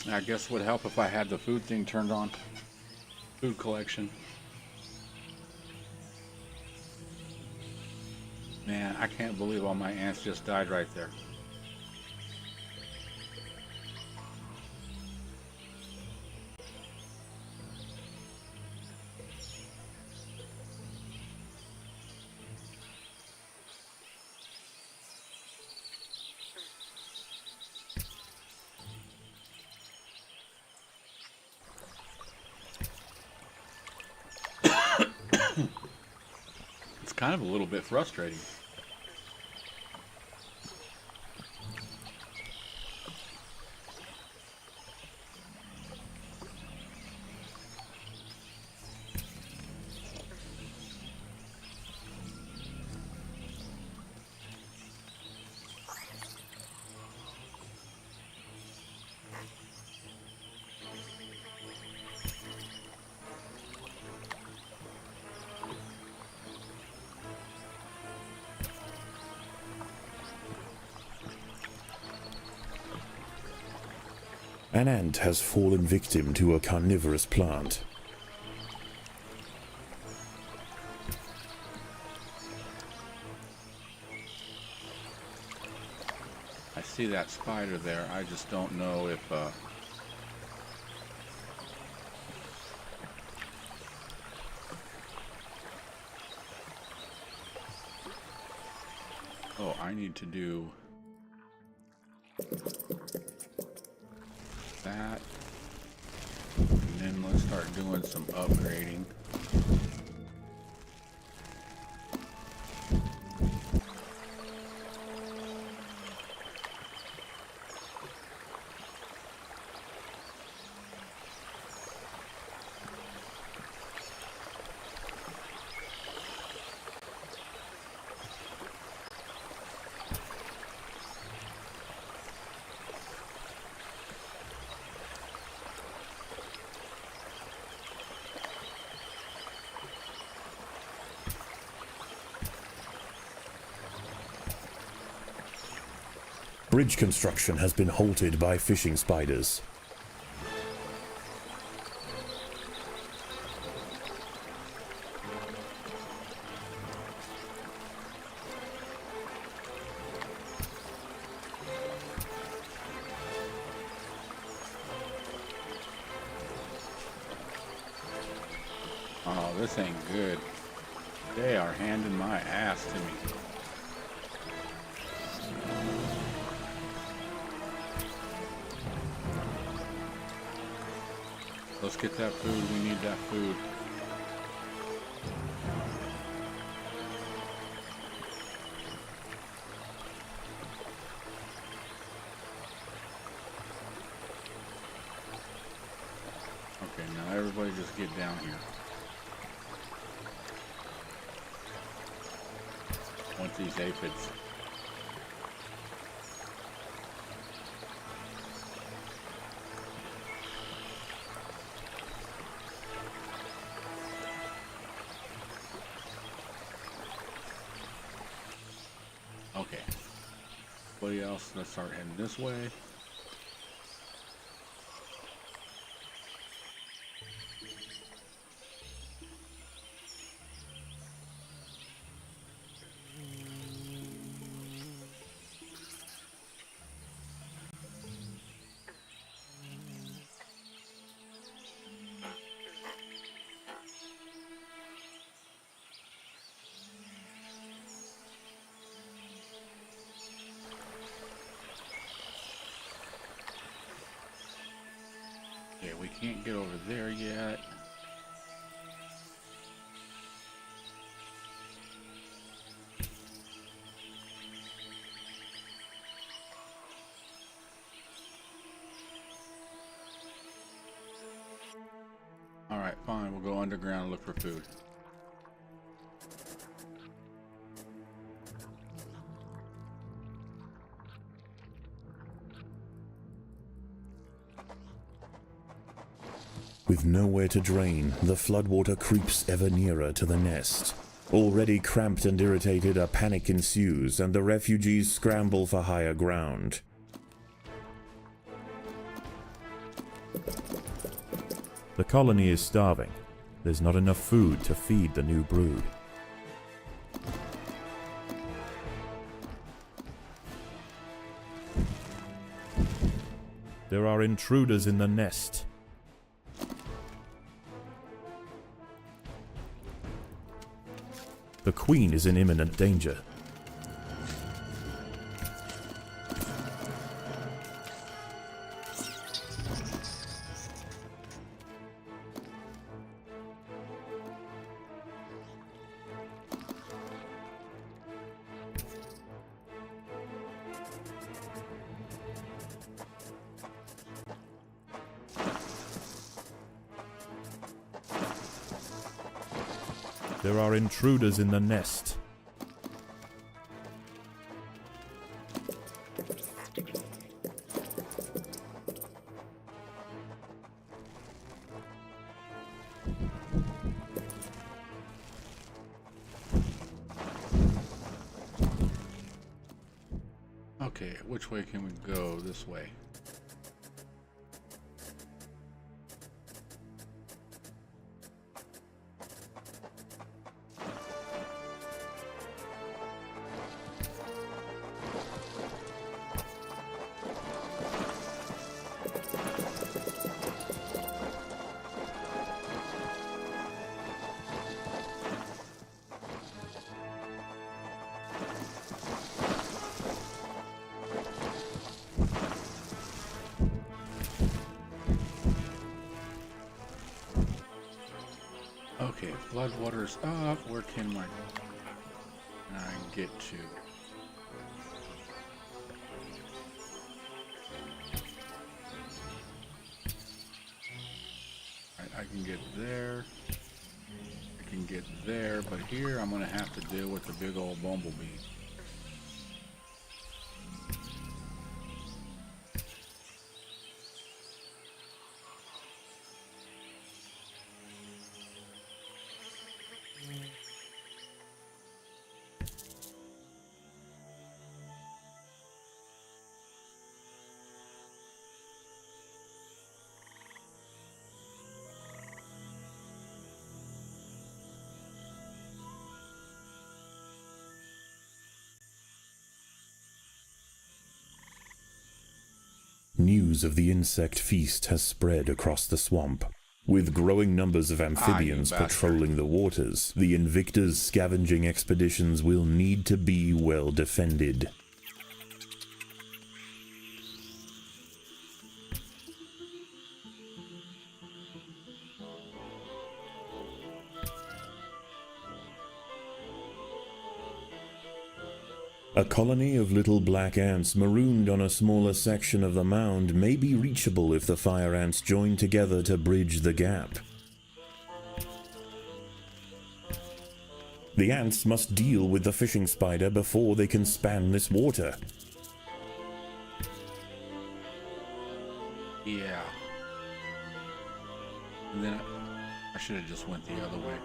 I guess it would help if I had the food thing turned on. Food collection. Man, I can't believe all my ants just died right there. It's kind of a little bit frustrating. An ant has fallen victim to a carnivorous plant. I see that spider there. I just don't know if oh, I need to do that. And then let's start doing some upgrading. Bridge construction has been halted by fishing spiders. Oh, this ain't good. They are handing my ass to me. Let's get that food. We need that food. everybody just get down here. Want these aphids. Okay. Everybody else, let's start heading this way. Okay, we can't get over there yet. Alright, fine, we'll go underground and look for food. With nowhere to drain, the floodwater creeps ever nearer to the nest. Already cramped and irritated, a panic ensues, and the refugees scramble for higher ground. The colony is starving. There's not enough food to feed the new brood. There are intruders in the nest. The queen is in imminent danger. There are intruders in the nest. Okay, which way can we go? This way. Okay, floodwater's up. Where can I get to? Alright, I can get there. I can get there, but here I'm gonna have to deal with the big old bumblebee. News of the insect feast has spread across the swamp. With growing numbers of amphibians bastard. patrolling the waters, the Invicta's scavenging expeditions will need to be well defended. A colony of little black ants marooned on a smaller section of the mound may be reachable if the fire ants join together to bridge the gap. The ants must deal with the fishing spider before they can span this water. Yeah. And then I should have just went the other way.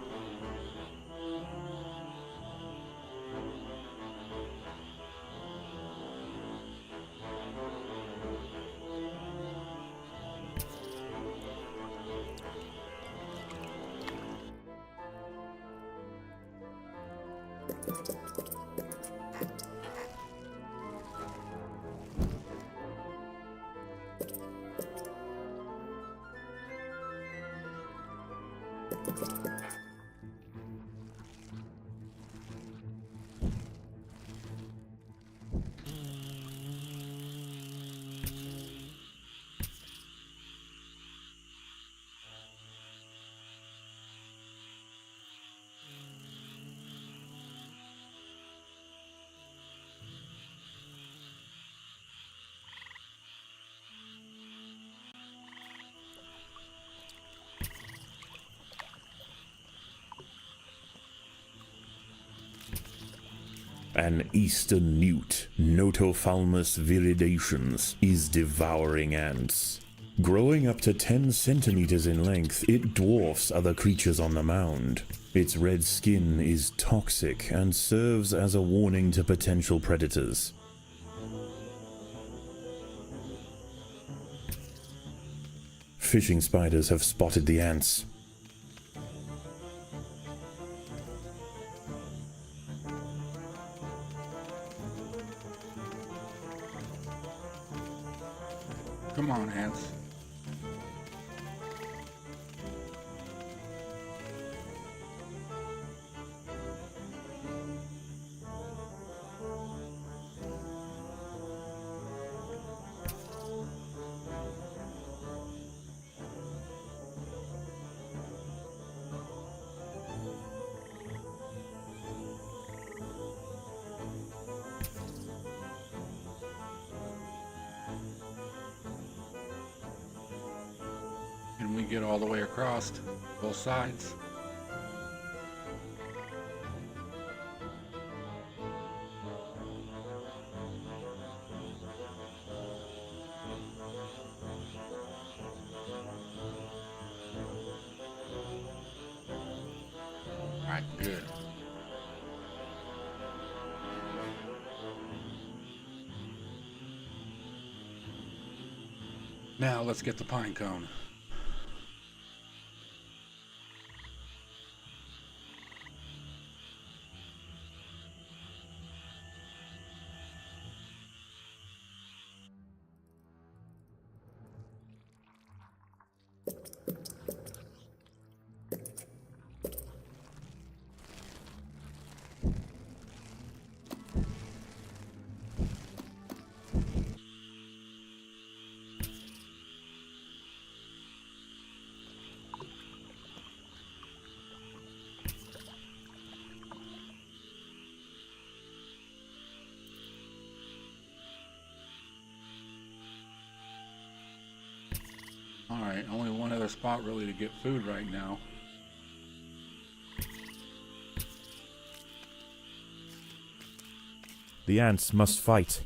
An eastern newt, Notophalmus viridations, is devouring ants. Growing up to 10 centimeters in length, it dwarfs other creatures on the mound. Its red skin is toxic and serves as a warning to potential predators. Fishing spiders have spotted the ants. Come on, ants. And we get all the way across both sides. Alright, good. Now let's get the pine cone. Alright, only one other spot really to get food right now. The ants must fight.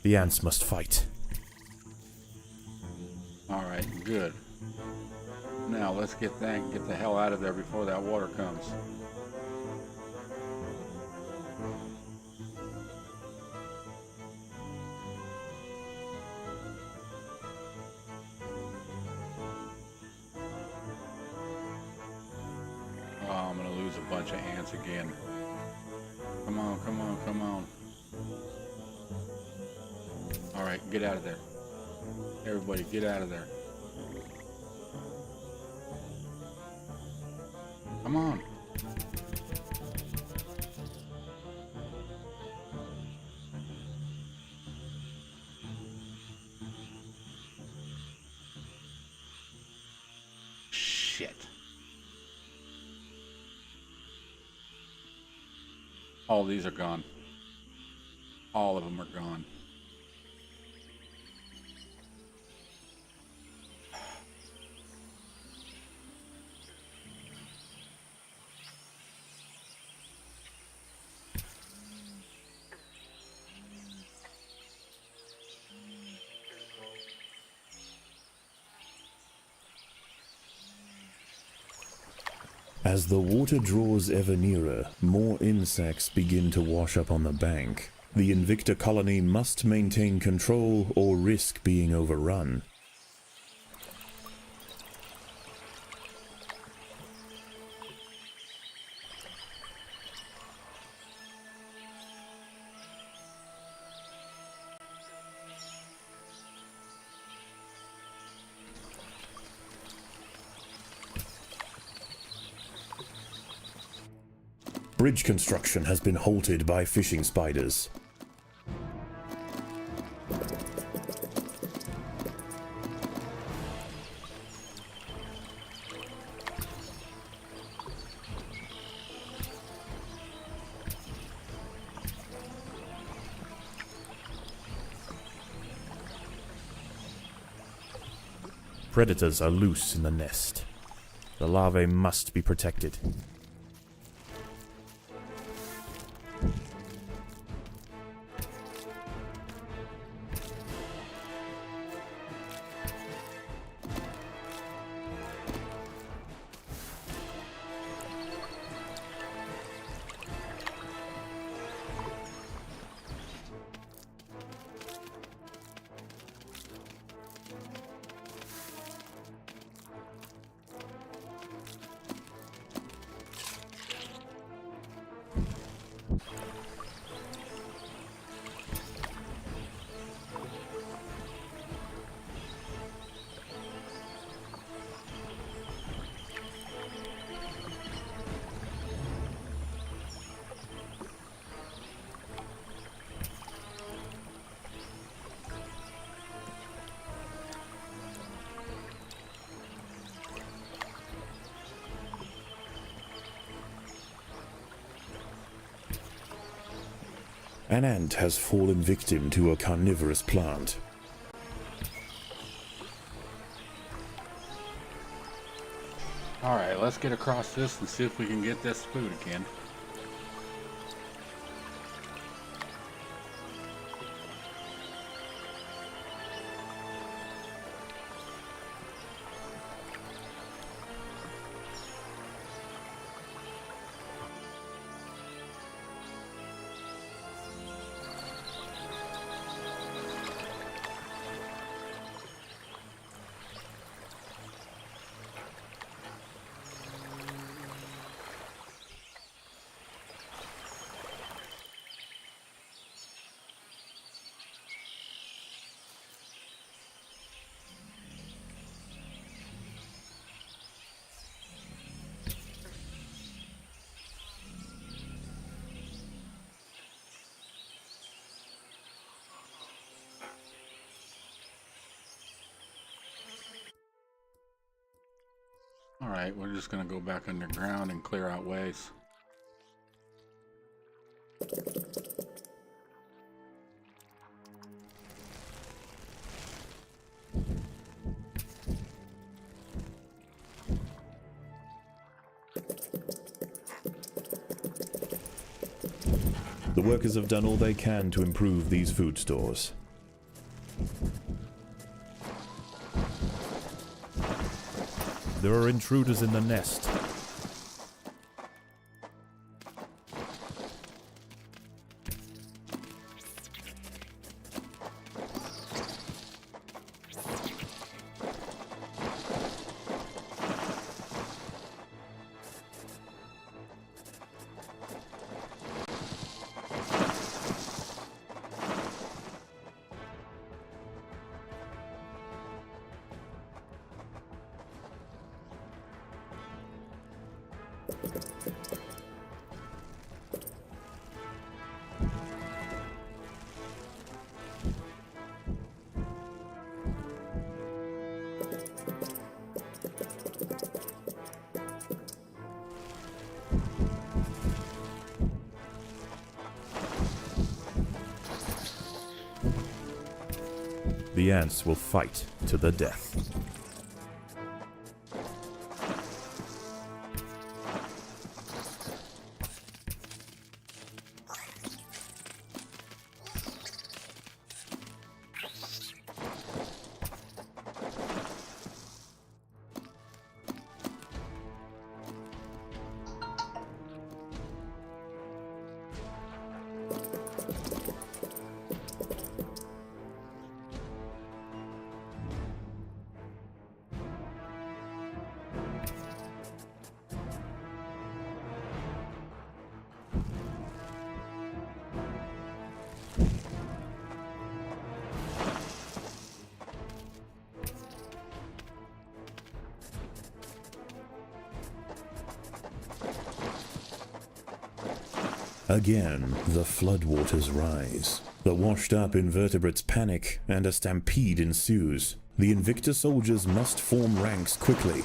The ants must fight. Alright. Alright, good. Now let's get the hell out of there before that water comes. Oh, I'm gonna lose a bunch of ants again. Come on, come on, come on. Alright, get out of there. Everybody, get out of there. Come on. Shit. All these are gone. All of them are gone. As the water draws ever nearer, more insects begin to wash up on the bank. The Invicta colony must maintain control or risk being overrun. Bridge construction has been halted by fishing spiders. Predators are loose in the nest. The larvae must be protected. An ant has fallen victim to a carnivorous plant. Alright, let's get across this and see if we can get this food again. Alright, we're just gonna go back underground and clear out ways. The workers have done all they can to improve these food stores. There are intruders in the nest. The ants will fight to the death. Again, the floodwaters rise. The washed-up invertebrates panic, and a stampede ensues. The Invicta soldiers must form ranks quickly.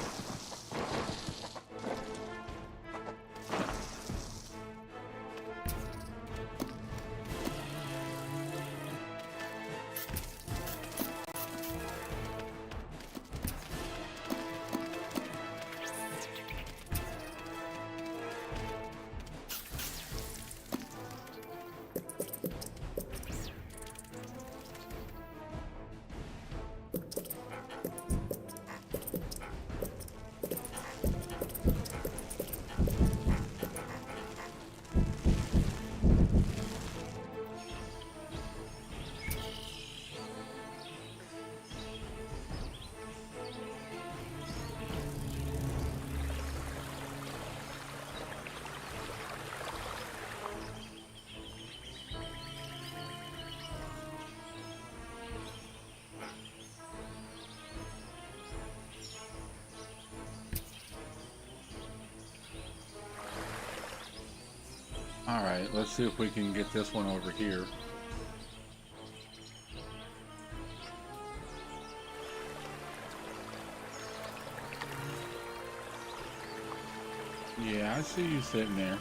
Alright, let's see if we can get this one over here. Yeah, I see you sitting there.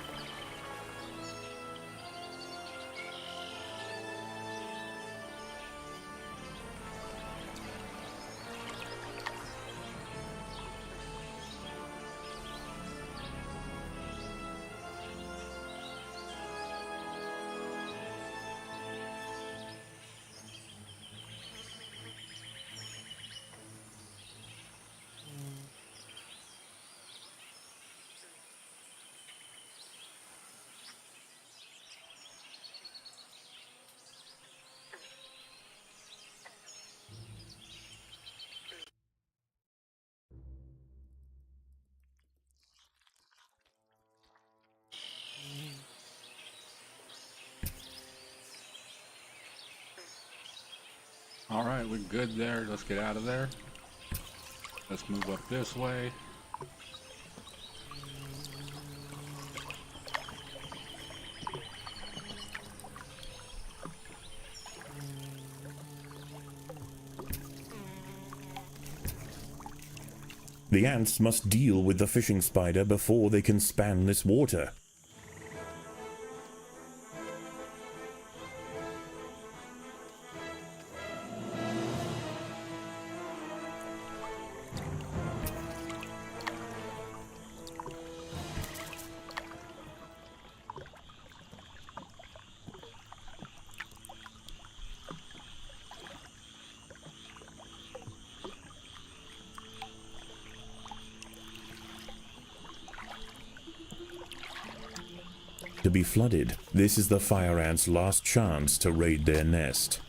Alright, we're good there. Let's get out of there. Let's move up this way. The ants must deal with the fishing spider before they can span this water. to be flooded. This is the fire ants' last chance to raid their nest.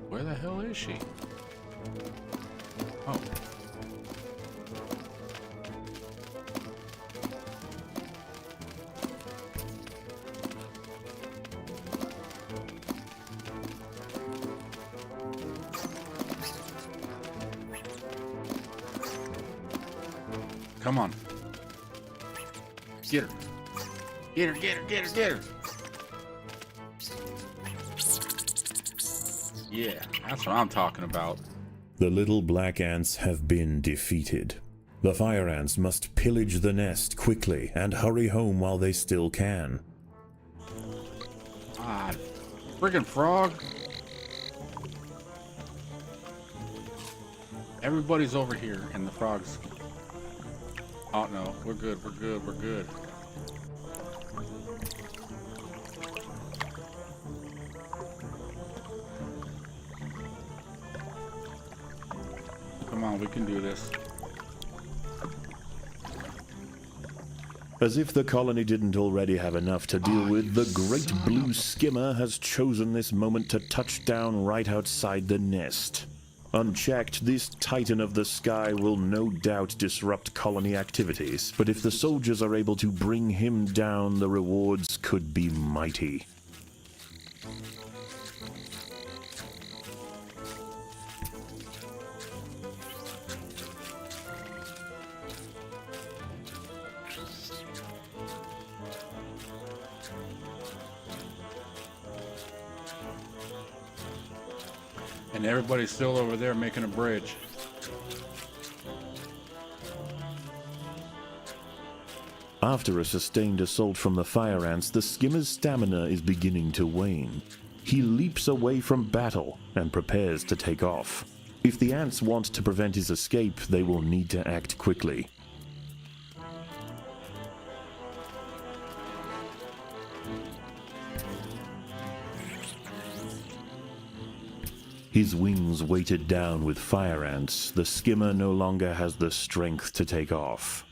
Where the hell is she? Oh. Come on. Get her. Get her, get her, get her, get her. Yeah, that's what I'm talking about. The little black ants have been defeated. The fire ants must pillage the nest quickly and hurry home while they still can. Ah, friggin' frog. Everybody's over here, and the frogs. Oh no, we're good, we're good, we're good. Come on, we can do this. As if the colony didn't already have enough to deal with, the great blue skimmer has chosen this moment to touch down right outside the nest. Unchecked, this titan of the sky will no doubt disrupt colony activities, but if the soldiers are able to bring him down, the rewards could be mighty. And everybody's still over there making a bridge. After a sustained assault from the fire ants, the skimmer's stamina is beginning to wane. He leaps away from battle and prepares to take off. If the ants want to prevent his escape, they will need to act quickly. His wings weighted down with fire ants, the skimmer no longer has the strength to take off.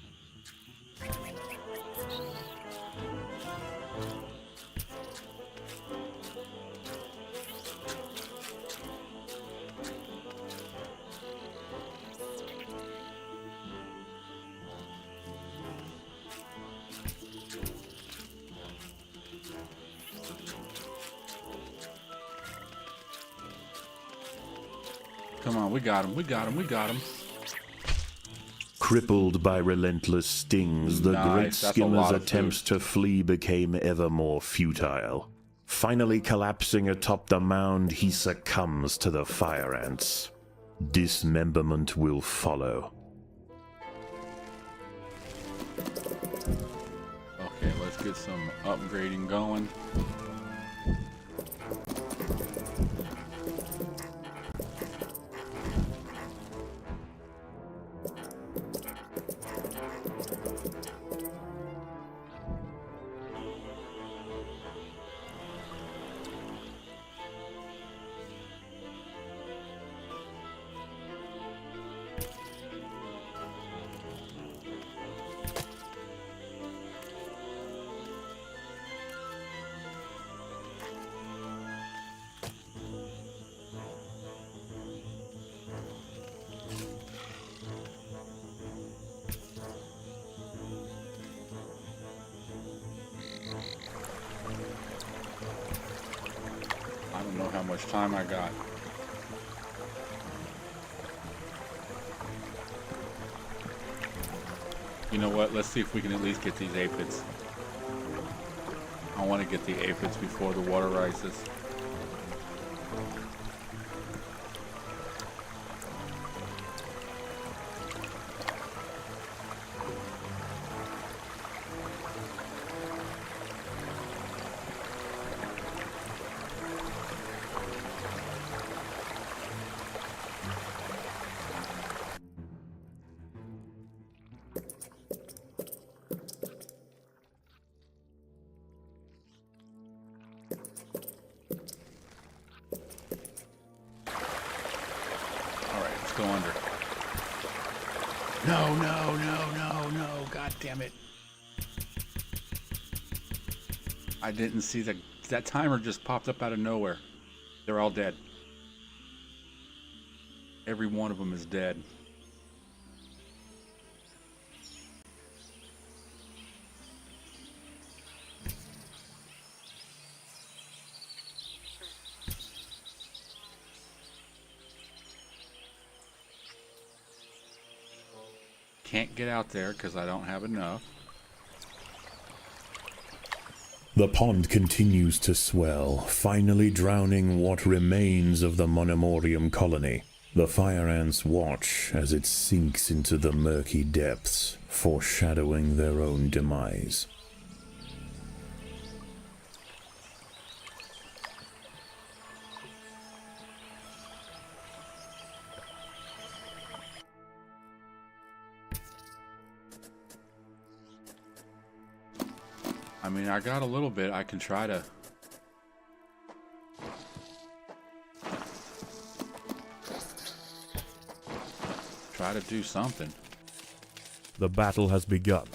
Come on, we got him, we got him, we got him. Crippled by relentless stings, the Nice, great that's a skimmer's lot of attempts to flee became ever more futile. Finally collapsing atop the mound, he succumbs to the fire ants. Dismemberment will follow. Okay, let's get some upgrading going. much time I got. You know what? Let's see if we can at least get these aphids. I want to get the aphids before the water rises. Go under. No, no, no, no, no. God damn it. I didn't see that timer just popped up out of nowhere. They're all dead. Every one of them is dead. Can't get out there because I don't have enough. The pond continues to swell, finally drowning what remains of the Monomorium colony. The fire ants watch as it sinks into the murky depths, foreshadowing their own demise. I mean, I got a little bit. I can try to do something. The battle has begun.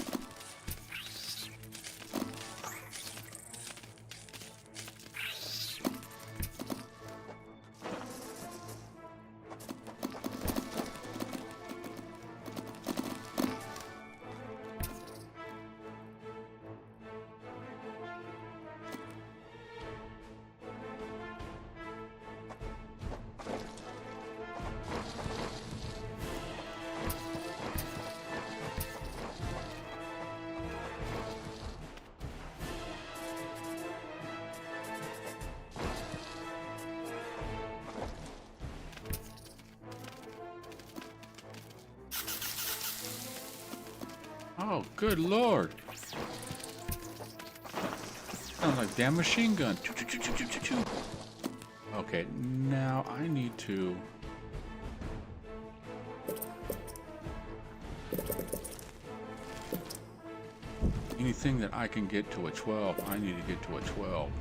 Oh, good lord. Sounds like a damn machine gun. Choo, choo, choo, choo, choo, choo, choo. Okay, now I need to... Anything that I can get to a 12, I need to get to a 12.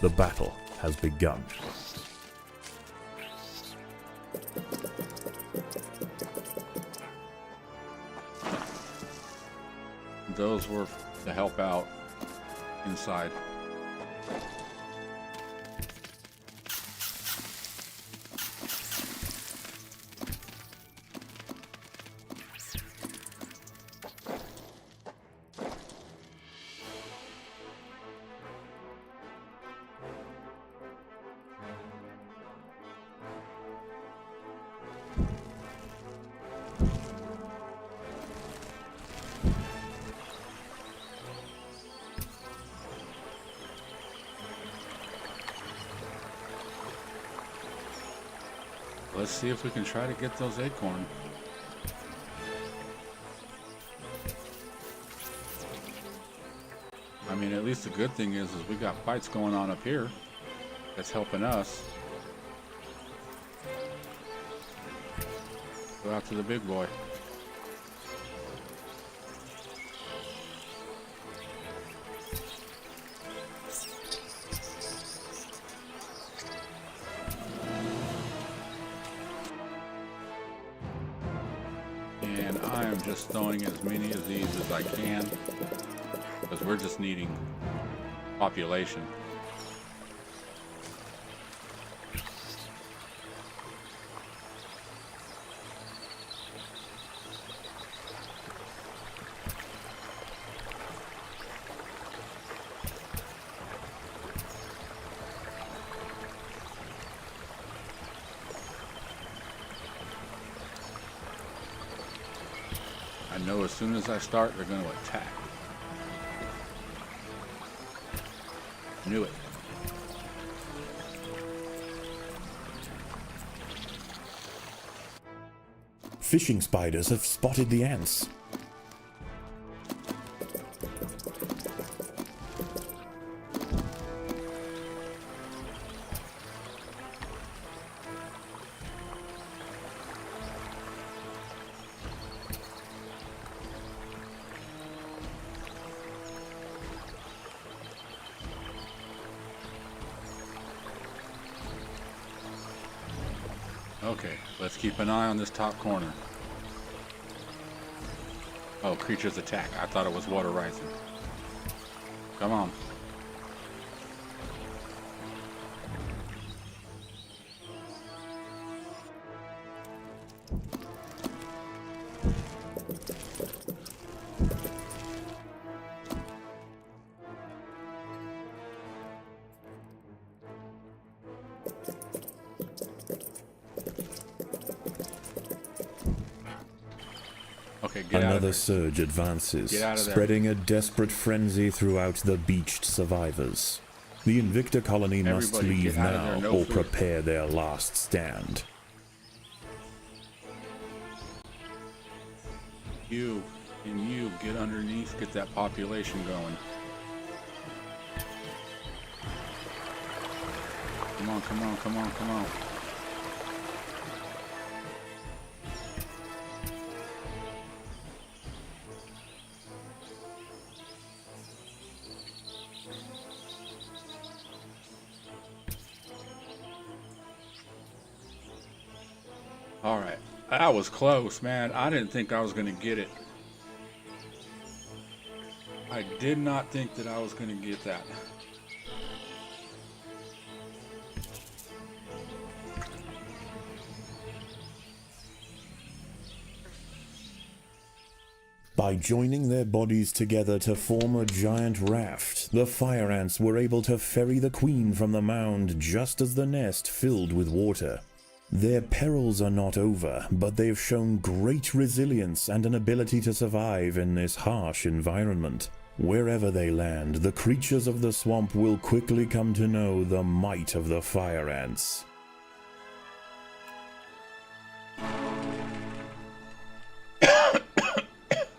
The battle has begun. Those were to help out inside. Let's see if we can try to get those acorn. I mean, at least the good thing is we got fights going on up here. That's helping us. Go out to the big boy. just throwing as many of these as I can because we're just needing population. I know as soon as I start, they're going to attack. Knew it. Fishing spiders have spotted the ants. Okay, let's keep an eye on this top corner. Oh, creatures attack. I thought it was water rising. Come on. Okay, get out of Another there. surge advances, Get out of there. spreading a desperate frenzy throughout the beached survivors. The Invicta colony must Everybody leave get out of there, now no or food. prepare their last stand. You and you get underneath, get that population going. Come on, come on, come on, come on. All right, that was close, man. I didn't think I was going to get it. I did not think that I was going to get that. By joining their bodies together to form a giant raft, the fire ants were able to ferry the queen from the mound just as the nest filled with water. Their perils are not over, but they've shown great resilience and an ability to survive in this harsh environment. Wherever they land, the creatures of the swamp will quickly come to know the might of the fire ants.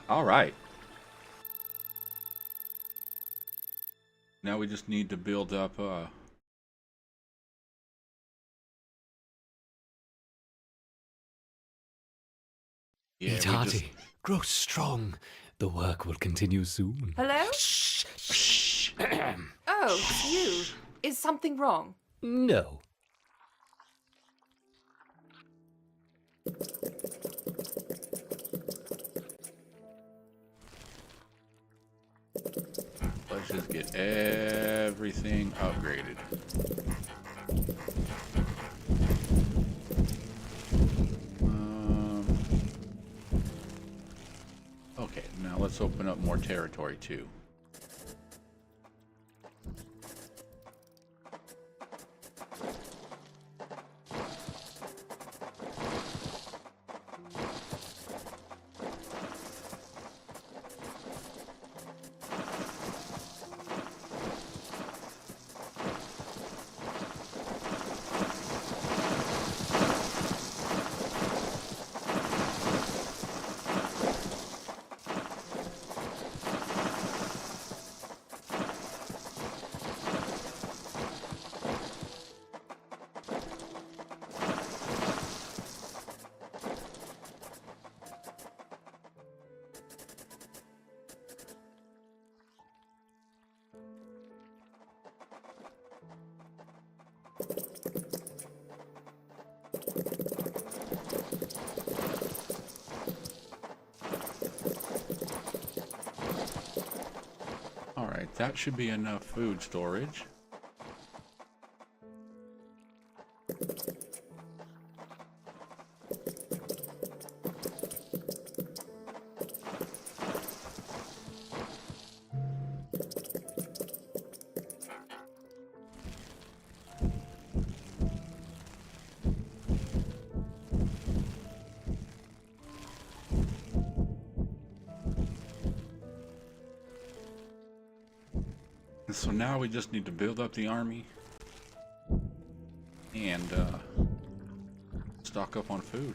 All right. Now we just need to build up yeah, Eat we hearty. just- Grow strong. The work will continue soon. Hello? Oh, it's you. Is something wrong? No. Let's just get everything upgraded. Okay, now let's open up more territory too. that should be enough food storage. So now we just need to build up the army and stock up on food.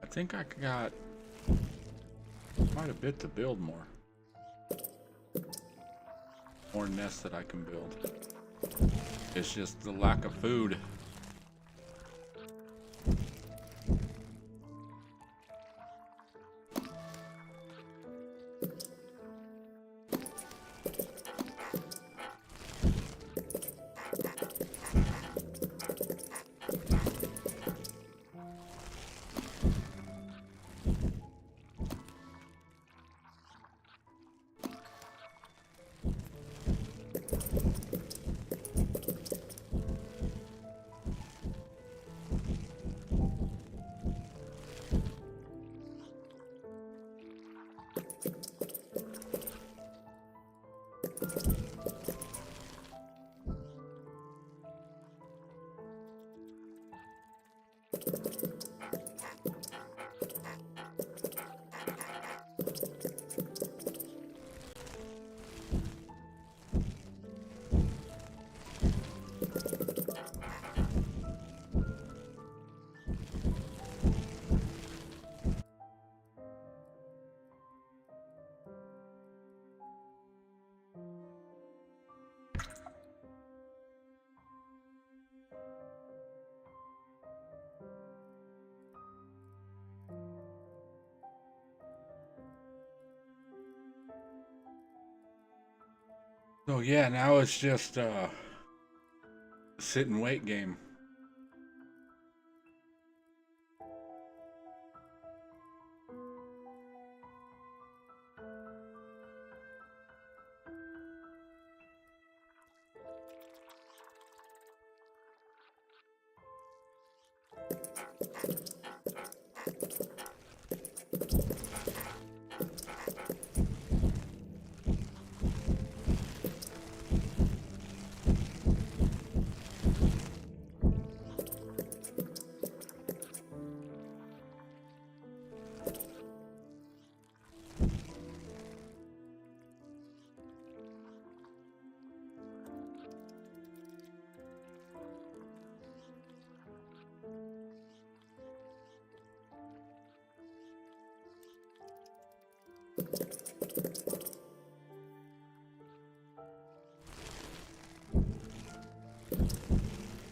I think I got quite a bit to build more. More nests that I can build. It's just the lack of food. So yeah, now it's just sit and wait game.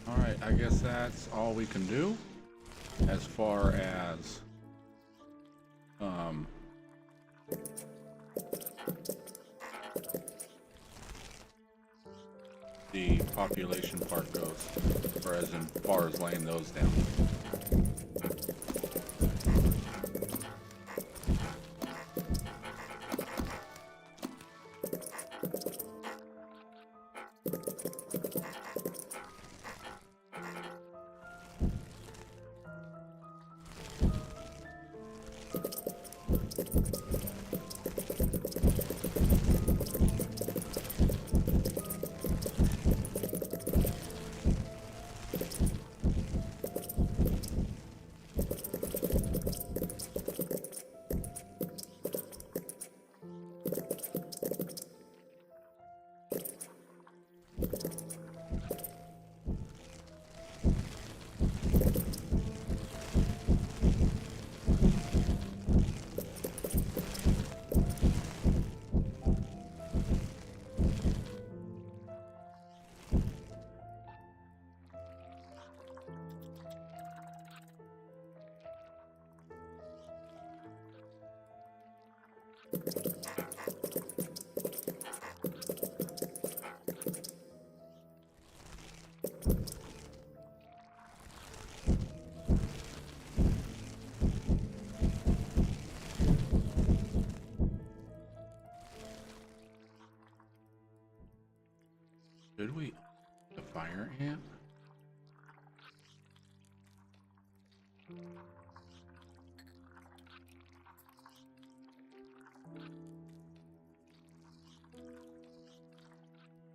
Alright, I guess that's all we can do as far as the population part goes, or as far as laying those down.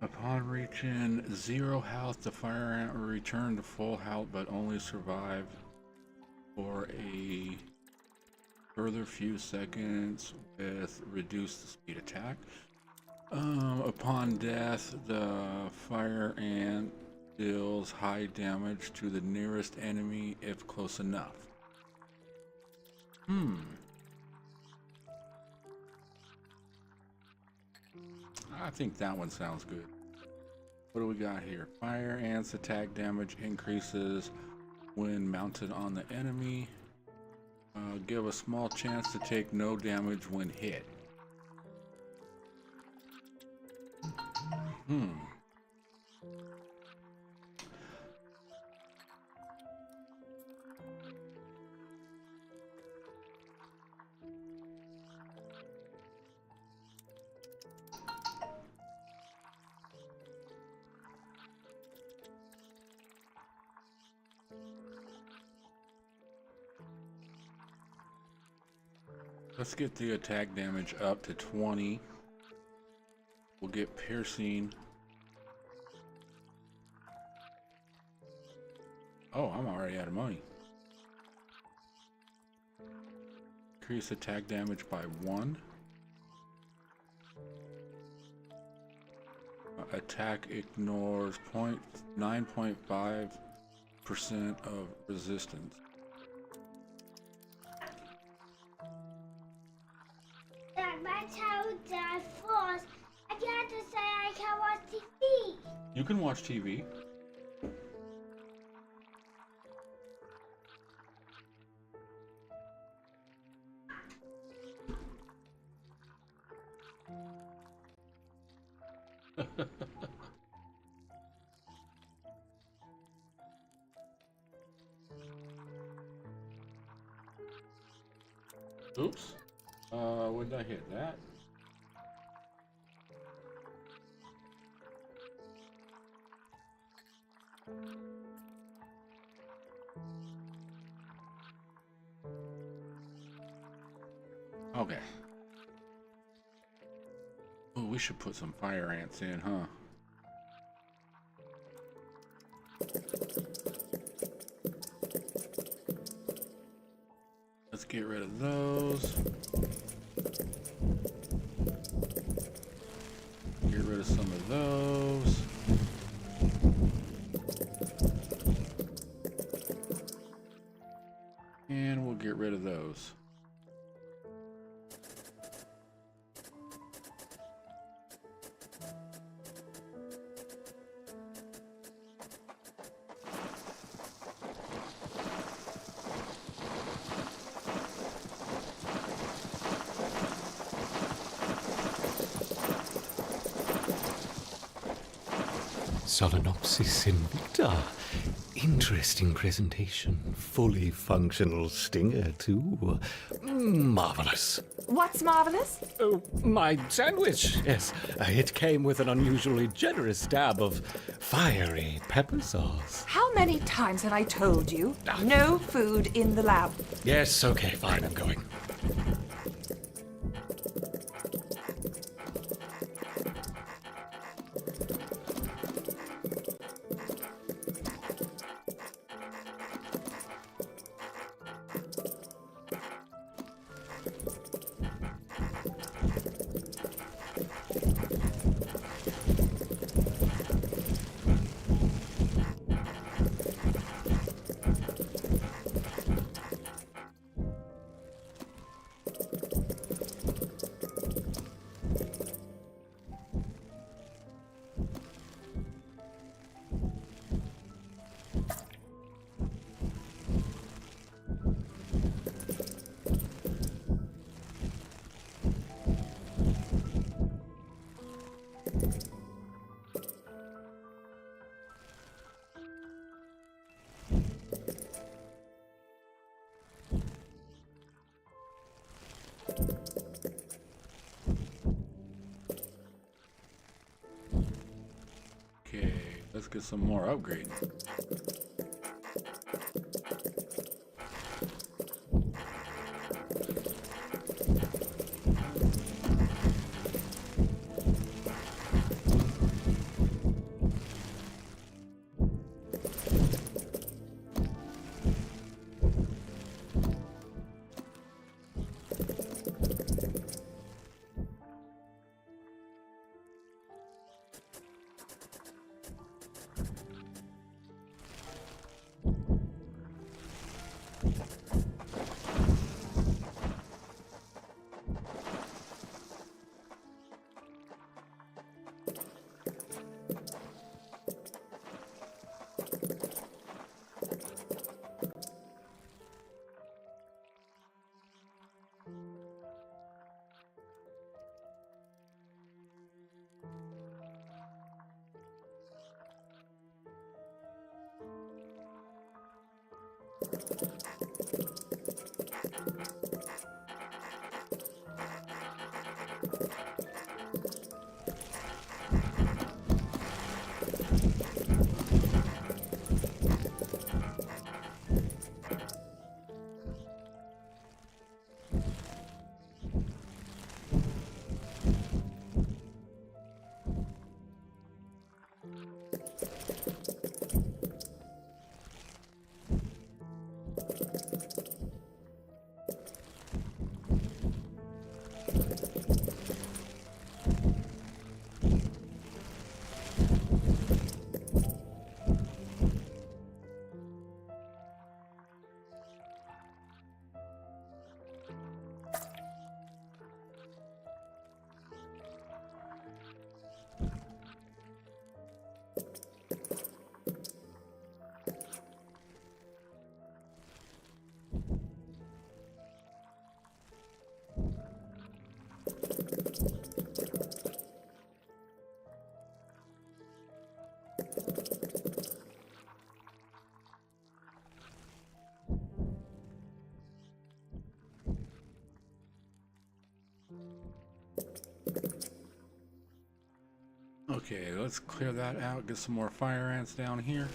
Upon reaching 0 health, the fire ant will return to full health but only survive for a further few seconds with reduced speed attack. Upon death, the fire ant deals high damage to the nearest enemy if close enough. I think that one sounds good. What do we got here? Fire ants attack damage increases when mounted on the enemy. Give a small chance to take no damage when hit. Let's get the attack damage up to 20. We'll get piercing. Oh, I'm already out of money. Increase attack damage by 1. Attack ignores 9.5% of resistance. That's how that was. I got to say I can watch TV. You can watch TV. Oops. When did I hit that? Okay. Oh, we should put some fire ants in, huh? Let's get rid of those. Get rid of some of those. And we'll get rid of those. Solenopsis invicta. Interesting presentation. Fully functional stinger, too. Marvelous. What's marvelous? Oh, my sandwich. Yes, it came with an unusually generous dab of fiery pepper sauce. How many times have I told you? No food in the lab. Yes, okay, fine, I'm going. Okay, let's get some more upgrading. Okay, let's clear that out, get some more fire ants down here.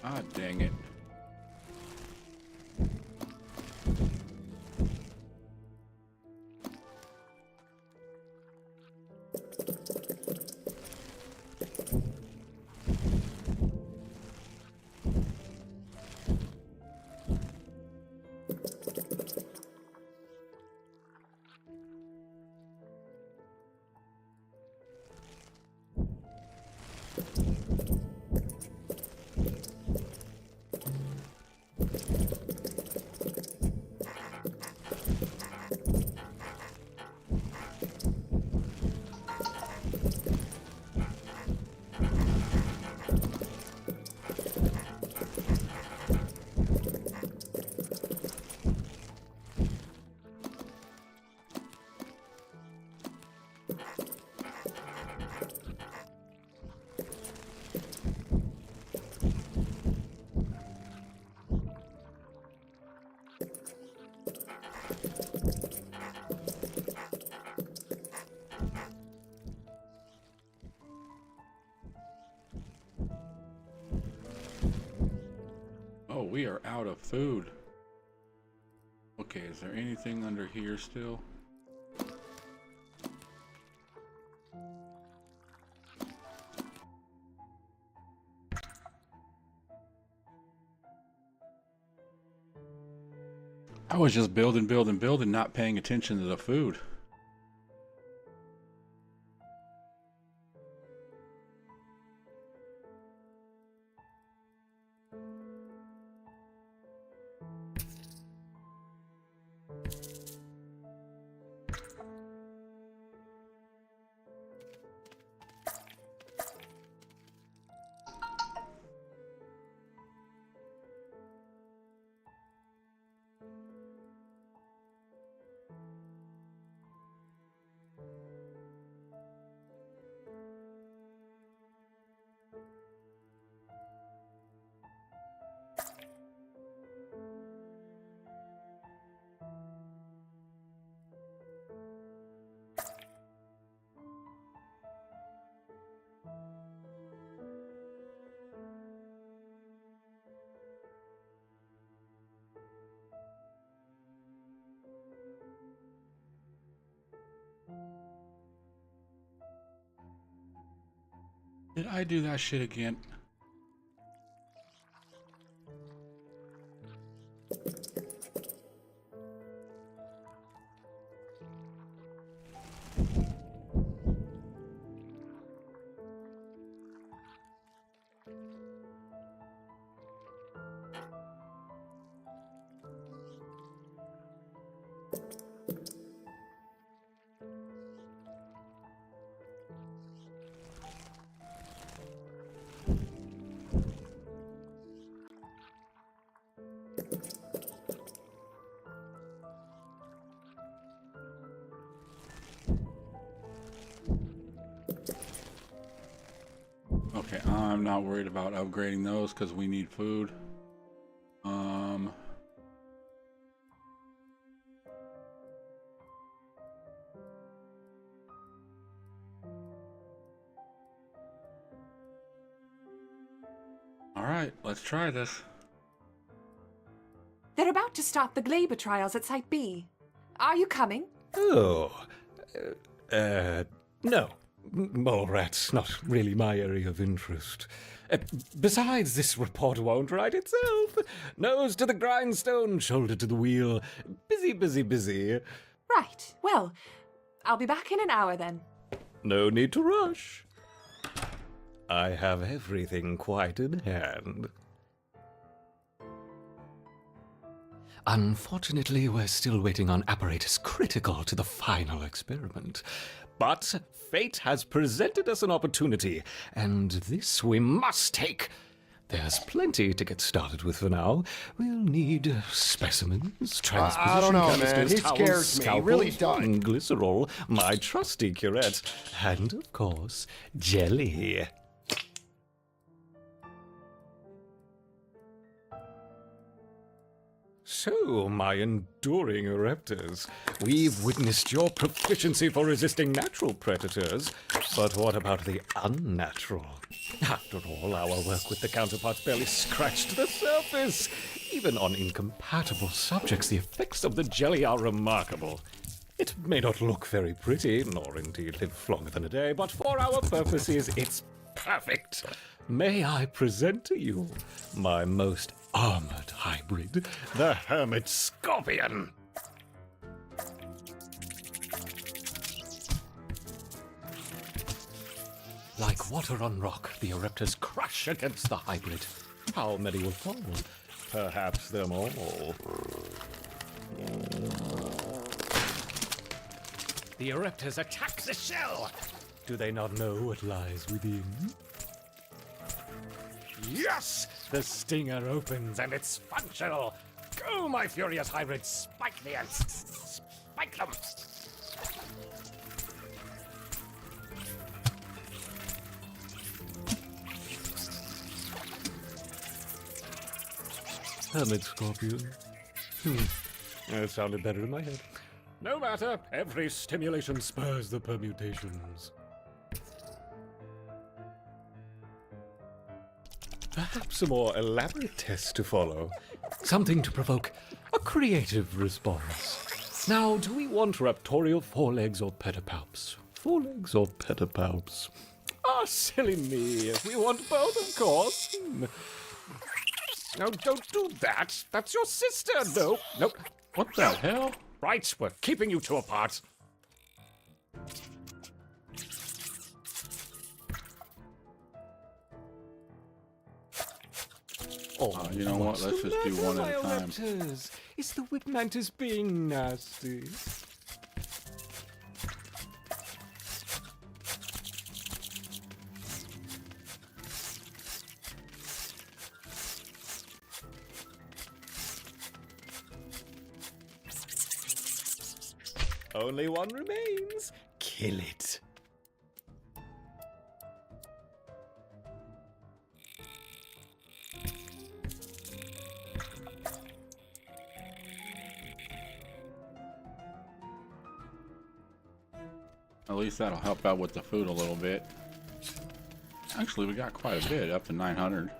Ah, dang it. Oh, we are out of food. Okay, is there anything under here still? I was just building, not paying attention to the food. Did I do that shit again? Okay, I'm not worried about upgrading those because we need food. All right, let's try this. They're about to start the Glaber trials at Site B. Are you coming? Oh, no. Mole rats, not really my area of interest. Besides, this report won't write itself. Nose to the grindstone, shoulder to the wheel. Busy, busy, busy. Right. Well, I'll be back in an hour then. No need to rush. I have everything quite in hand. Unfortunately, we're still waiting on apparatus critical to the final experiment. But fate has presented us an opportunity, and this we must take. There's plenty to get started with for now. We'll need specimens, transposition I don't know, man. canisters, He towels, scares me. He really scalpels, does. glycerol, my trusty curette, and of course, jelly. So, my enduring Raptors, we've witnessed your proficiency for resisting natural predators, but what about the unnatural? After all, our work with the counterparts barely scratched the surface. Even on incompatible subjects, the effects of the jelly are remarkable. It may not look very pretty, nor indeed live longer than a day, but for our purposes, it's perfect. May I present to you my most armored hybrid, the Hermit Scorpion. Like water on rock, the Ereptors crush against the hybrid. How many will fall? Perhaps them all. The Ereptors attack the shell! Do they not know what lies within? Yes! The stinger opens and it's functional! Go, my furious hybrids! Spike the ants! Spike them! Hermit Scorpion. That sounded better in my head. No matter, every stimulation spurs the permutations. Perhaps a more elaborate test to follow. Something to provoke a creative response. Now, do we want raptorial forelegs or pedipalps? Forelegs or pedipalps? Ah, silly me. We want both, of course. No, don't do that. That's your sister. No, no. What the hell? Right, we're keeping you two apart. Oh, You know what? Let's just do one at a time. Is the whip mantis being nasty? Only one remains. Kill it. At least that'll help out with the food a little bit. Actually, we got quite a bit, up to 900.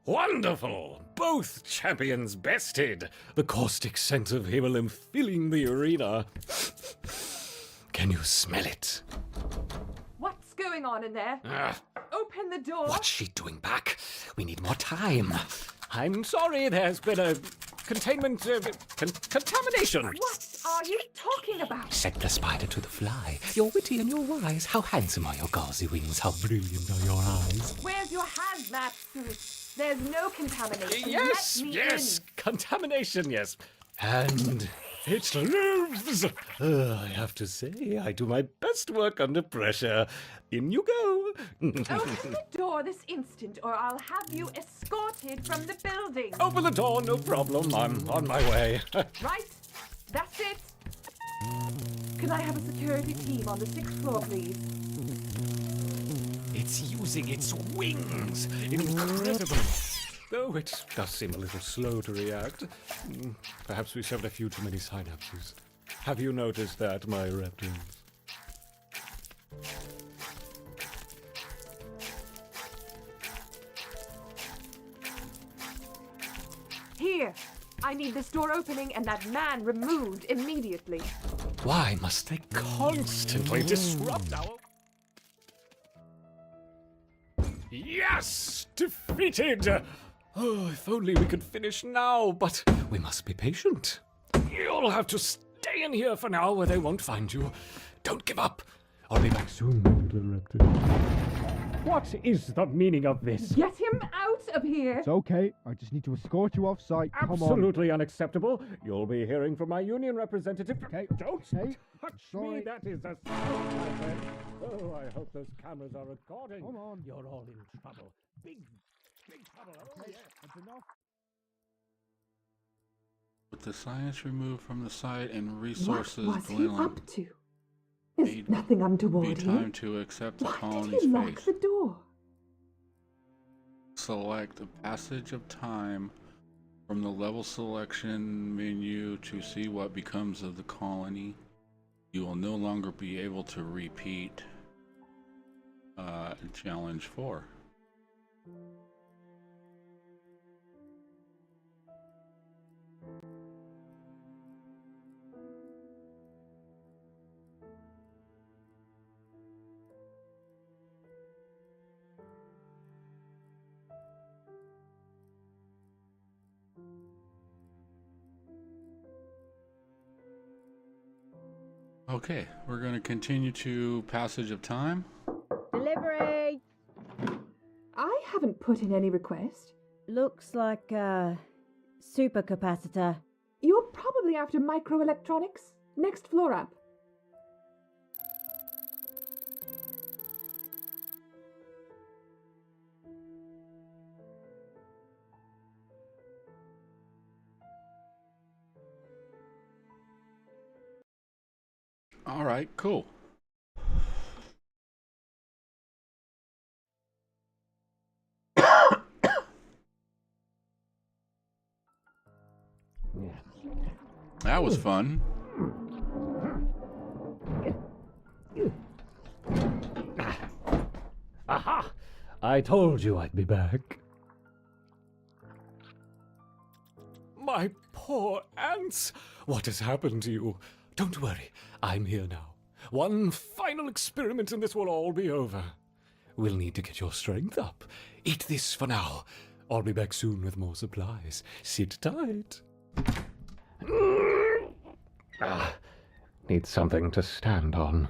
Wonderful! Both champions bested. The caustic scent of Himmelum filling the arena. Can you smell it? What's going on in there? Open the door. What's she doing back? We need more time. I'm sorry, there's been a containment contamination. What are you talking about? Set the spider to the fly. You're witty and you're wise. How handsome are your gauzy wings? How brilliant are your eyes? Where's your hazmat suit? There's no contamination. Yes, Let me yes, in. Contamination, yes. And it lives. I have to say, I do my best work under pressure. In you go. Open the door this instant, or I'll have you escorted from the building. Open the door, no problem. I'm on my way. Right? That's it. Can I have a security team on the 6th floor, please? It's using its wings. Incredible. Though it does seem a little slow to react. Perhaps we shoved a few too many synapses. Have you noticed that, my raptors? Here. I need this door opening and that man removed immediately. Why must they constantly disrupt our... Yes! Defeated! Oh, if only we could finish now, but we must be patient. You'll have to stay in here for now where they won't find you. Don't give up. I'll be back soon, little raptor. What is the meaning of this? Get him out of here! It's okay. I just need to escort you off site. Come on. Absolutely unacceptable. You'll be hearing from my union representative. Okay. Don't Hey, touch sorry. me. That is a assault, my friend. Oh, I hope those cameras are recording. Come on. You're all in trouble. Big trouble. Oh, yes. That's enough. With the science removed from the site and resources What was he dwindling, up to? There's Need nothing be untoward time here. to accept the Why did colony's he lock fate. the door? Select the passage of time from the level selection menu to see what becomes of the colony. You will no longer be able to repeat challenge 4. Okay, we're going to continue to passage of time. Delivery! I haven't put in any request. Looks like a supercapacitor. You're probably after microelectronics. Next floor up. All right, cool. That was fun. Aha! I told you I'd be back. My poor ants! What has happened to you? Don't worry, I'm here now. One final experiment and this will all be over. We'll need to get your strength up. Eat this for now. I'll be back soon with more supplies. Sit tight. Need something to stand on.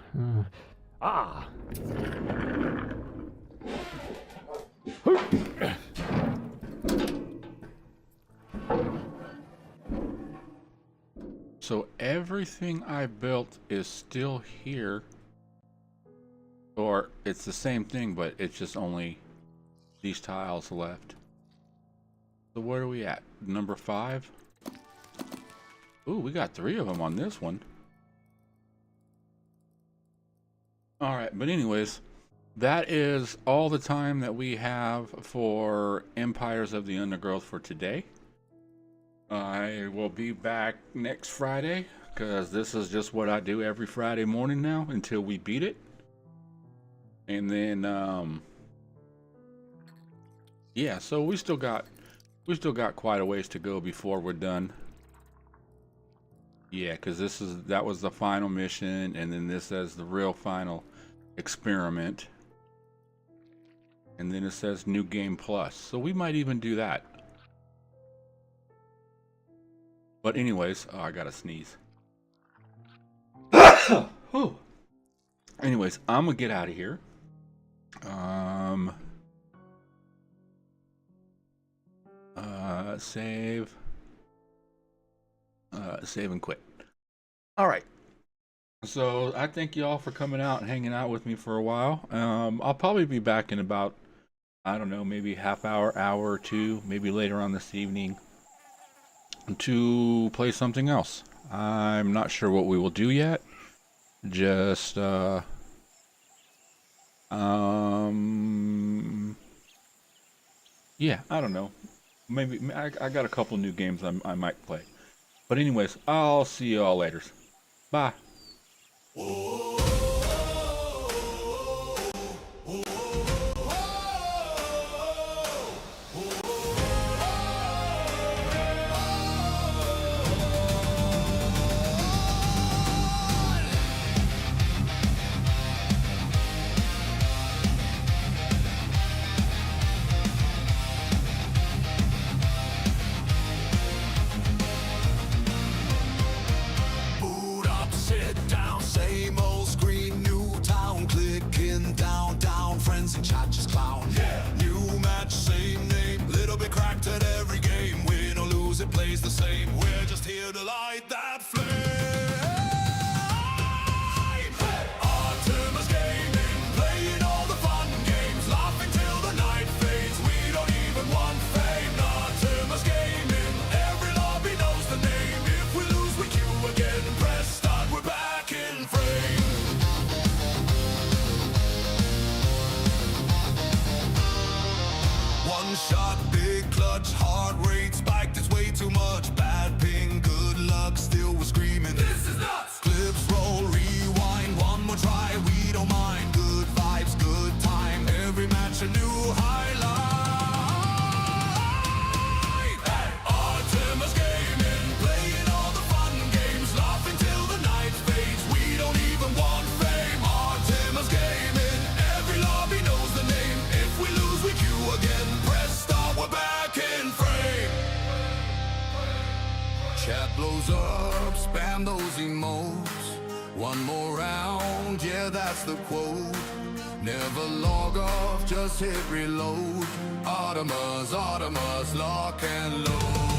So everything I built is still here. Or it's the same thing, but it's just only these tiles left. So where are we at? Number 5? Ooh, we got 3 of them on this one. Alright, but anyways, that is all the time that we have for Empires of the Undergrowth for today. I will be back next Friday, because this is just what I do every Friday morning now until we beat it. And then, yeah, so we still got We still got quite a ways to go before we're done. Yeah, because that was the final mission, and then this says the real final experiment. And then it says New Game Plus. So we might even do that. But anyways, oh, I gotta sneeze. Anyways, I'm gonna get out of here. Save and quit. All right. So I thank you all for coming out and hanging out with me for a while. I'll probably be back in about, I don't know, maybe half hour, hour or two, maybe later on this evening to play something else. I'm not sure what we will do yet. Just, yeah, I don't know. Maybe I got a couple new games I might play. But anyways, I'll see you all later. Bye. Boot up, sit down, same old screen, new town, clicking down, down, friends and chat just clown. Yeah. New match, same name, little bit cracked at every game. Win or lose, it plays the same. We're just here to light that flame. Hey. Artemis Gaming, playing all the fun games, laughing till the night fades. We don't even want fame. Artemis Gaming, every lobby knows the name. If we lose, we queue again. Press start, we're back in frame. One shot, big clutch, heart rate spiked, it's way too much. Bad ping, good luck, still we're screaming. This is nuts! Clips roll, rewind, one more try, we don't mind. Good vibes, good time, every match a new highlight. Hey. Artemis Gaming, playing all the fun games, laughing till the night fades. We don't even want fame. Artemis Gaming, every lobby knows the name. If we lose, we queue again. Press start, we're back in frame. Chat blows up, spam those emotes. One more round, yeah, that's the quote. Never log off, just hit reload. Artemis, Artemis, lock and load.